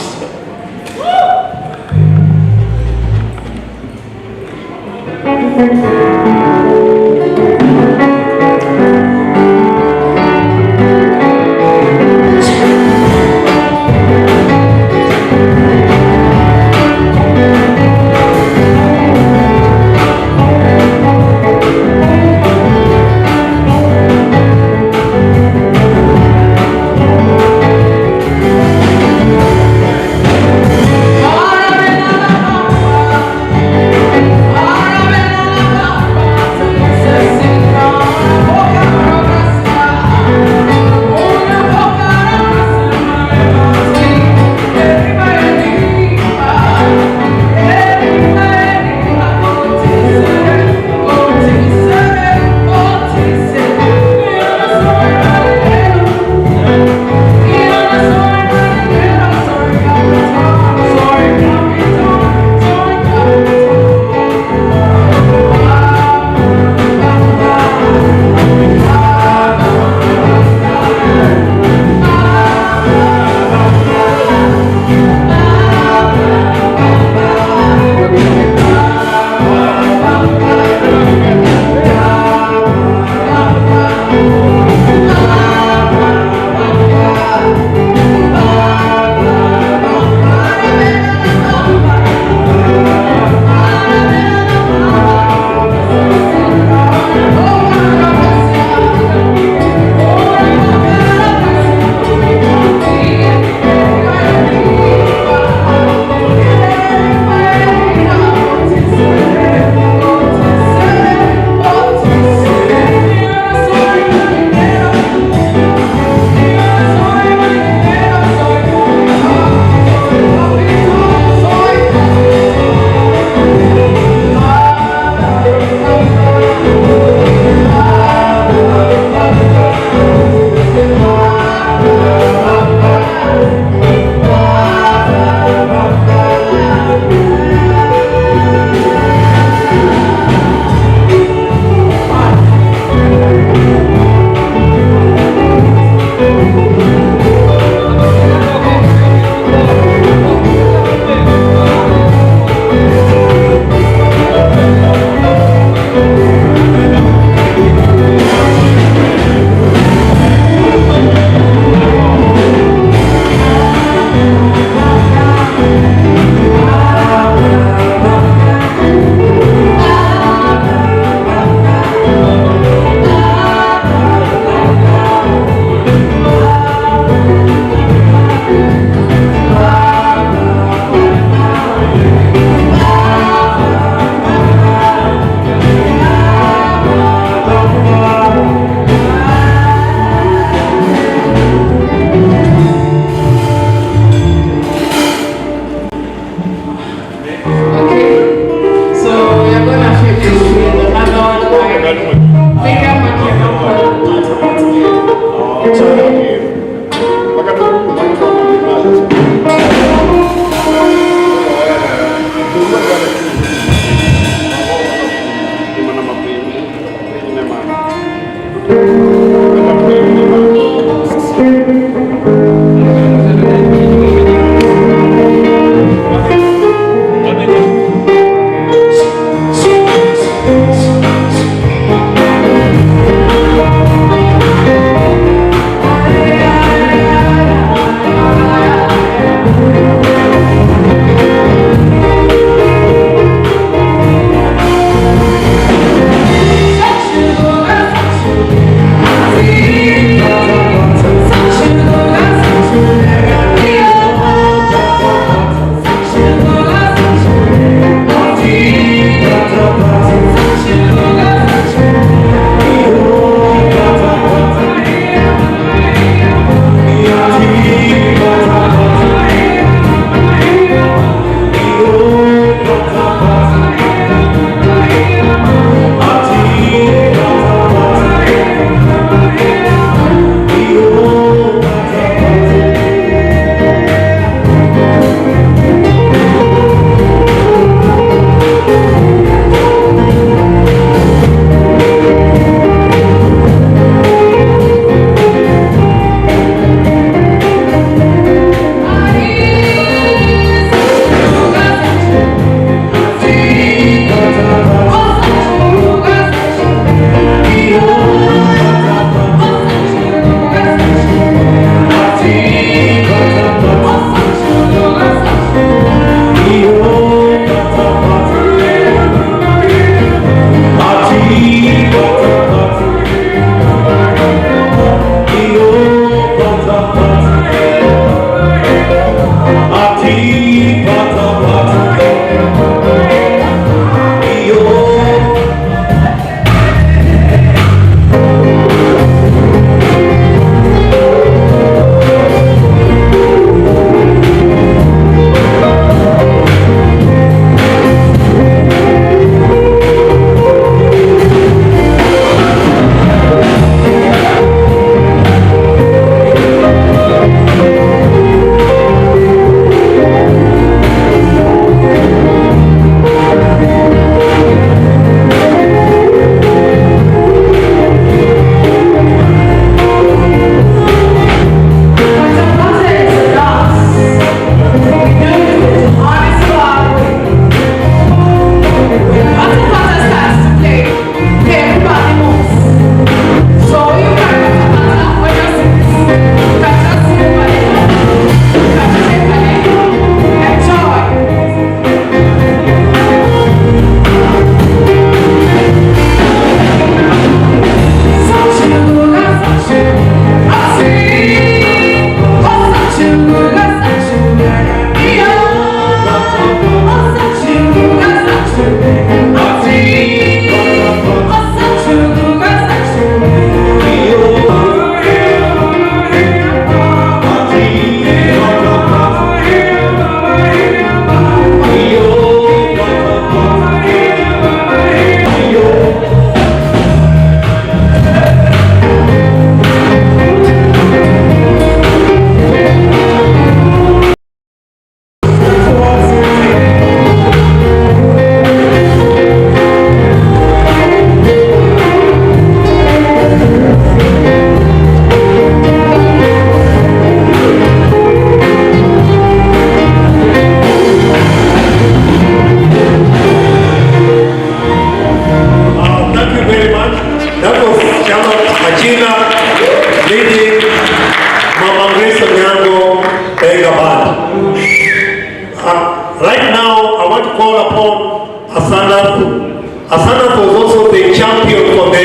Asana was also the champion for the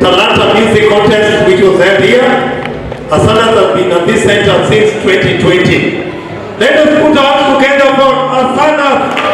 Talanta Music Contest which was held here. Asana has been at this center since 2020. Let us put our hands together for Asana.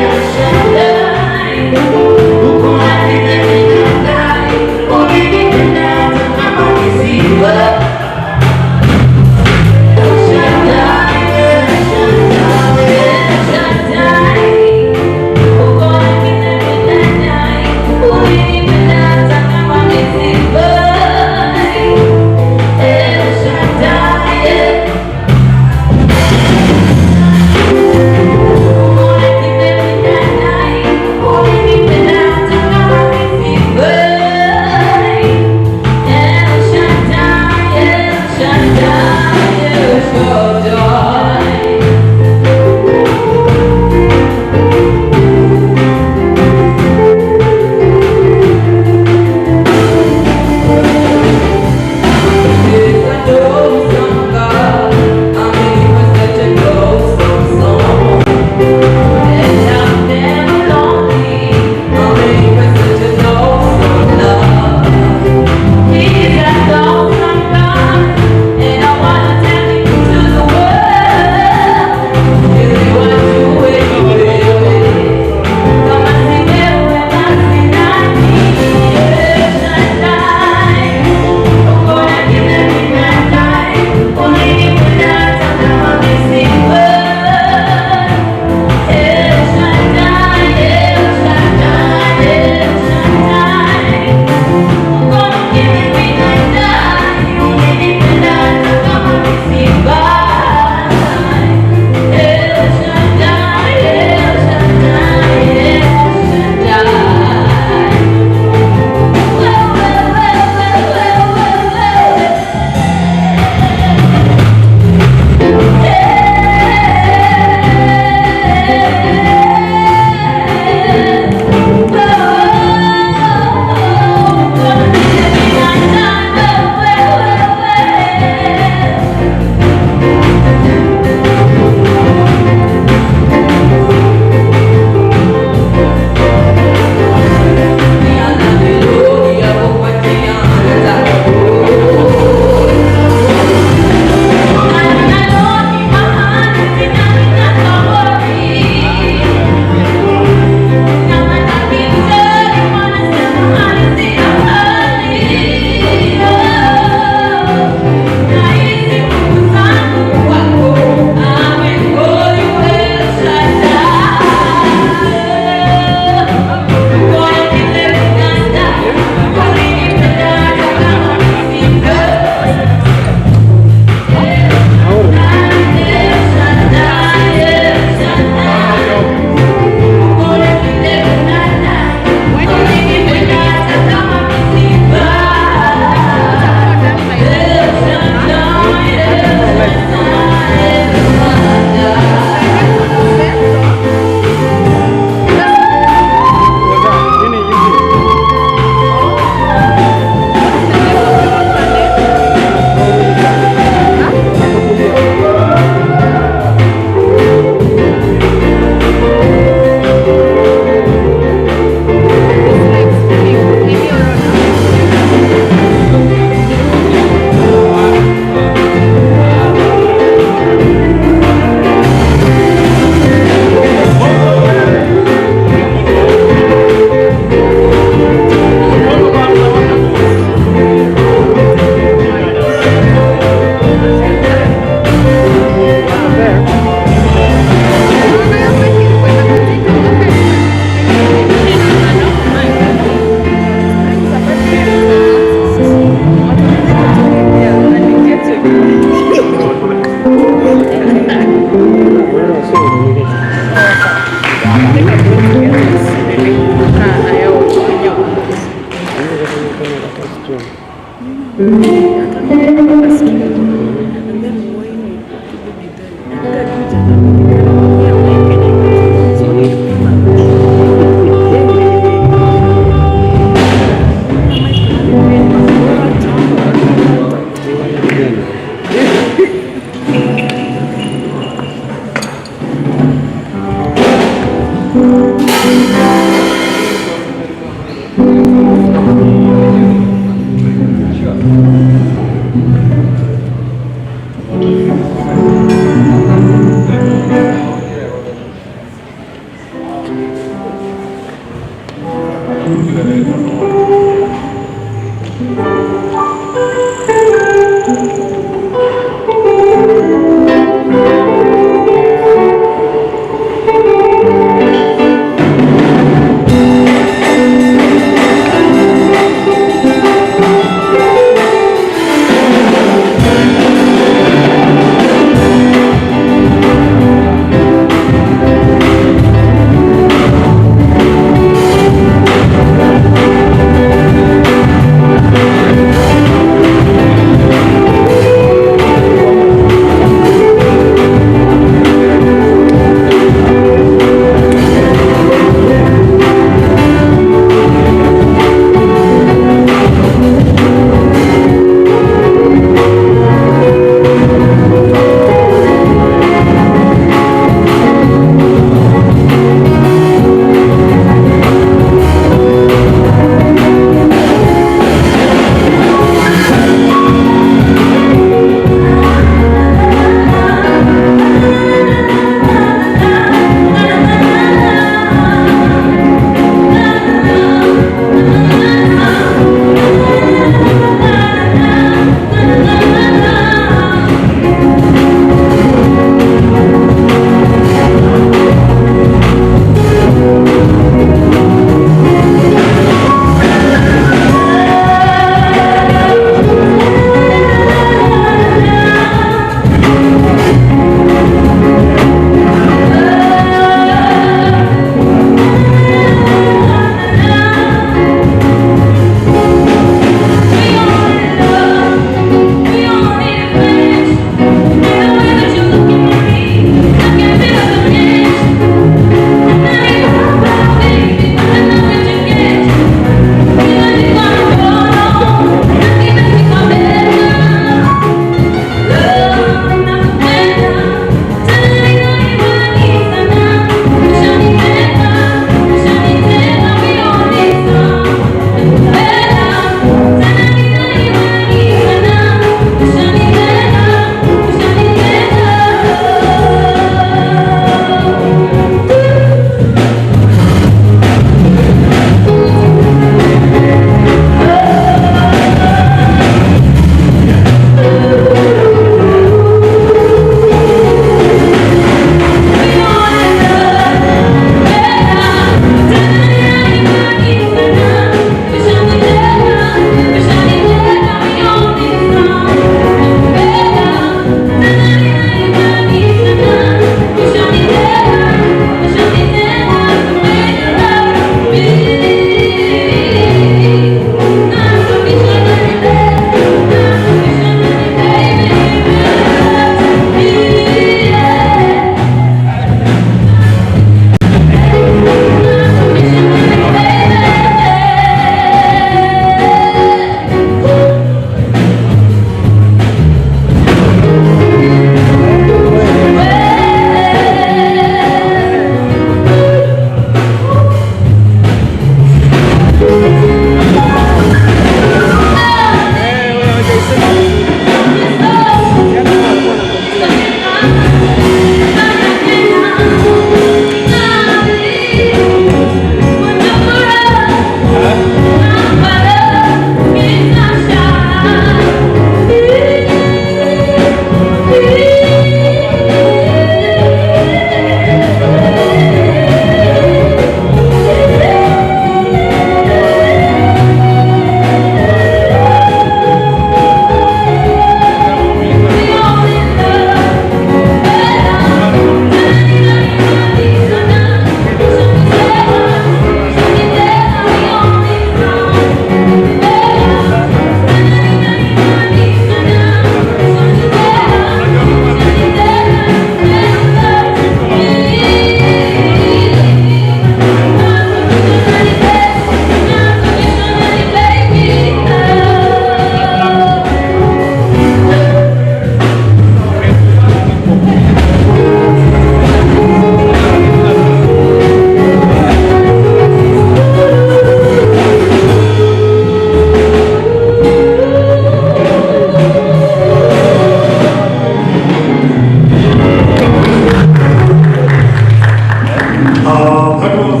That was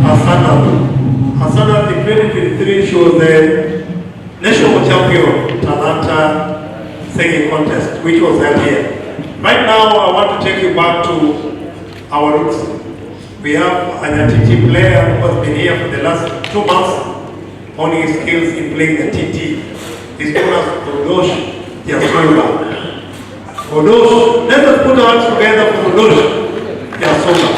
Hasana. Hasana in 2023, she was the national champion Talanta singing contest, which was held here. Right now, I want to take you back to our roots. We have an TT player who has been here for the last 2 months, honing his skills in playing the TT. He's known as Odosh Yasoba. Odosh, let us put our hands together for Odosh Yasoba.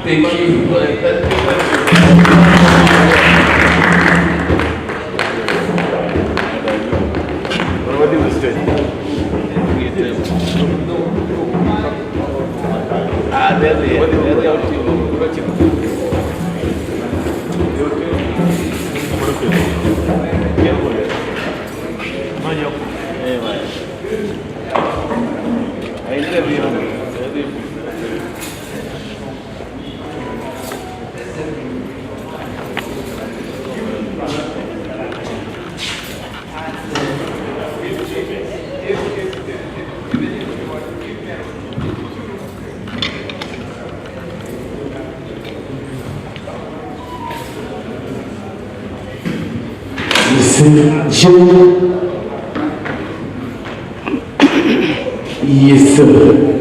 Thank you. Yes, sir.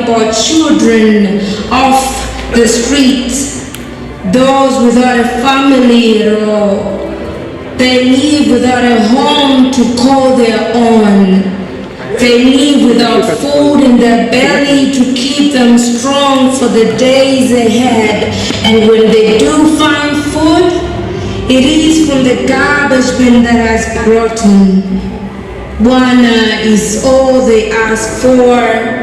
About children off the streets, those without a family at all. They live without a home to call their own. They live without food in their belly to keep them strong for the days ahead. And when they do find food, it is from the garbage bin that has rotten. Wana is all they ask for.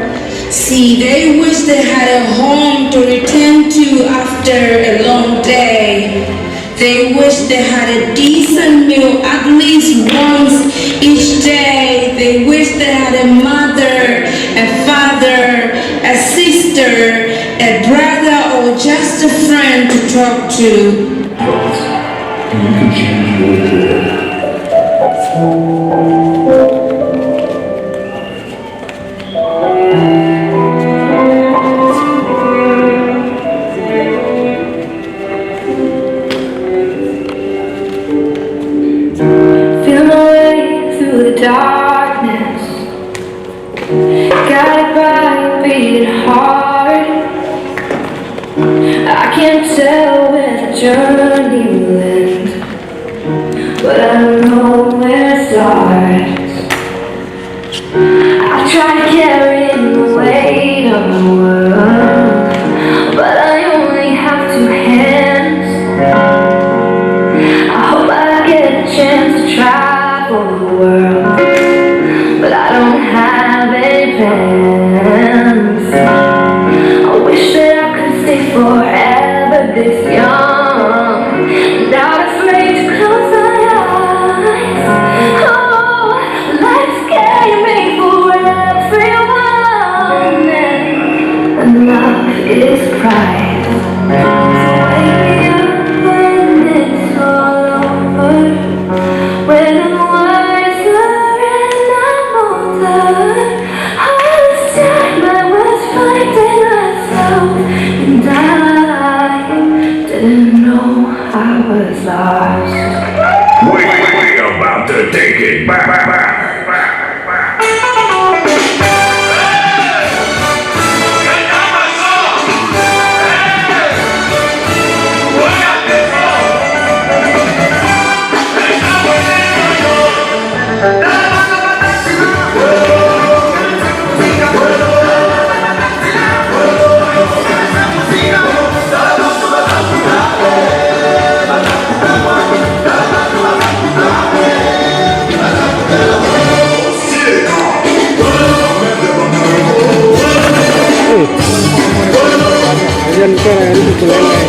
See, they wish they had a home to return to after a long day. They wish they had a decent meal at least once each day. They wish they had a mother, a father, a sister, a brother, or just a friend to talk to. You can change your world. Darkness, guided by a beating heart. I can't tell where the journey will end, but I know where it starts. I try to carry the weight of the world, but I only have two hands. I hope I get a chance to travel the world, but I don't have any plans. I wish that I could stay forever this young, not afraid to close my eyes. Oh, life's gaming for everyone, and love is pride. So wake me up when it's all over, when I'm wiser. music. Ayan,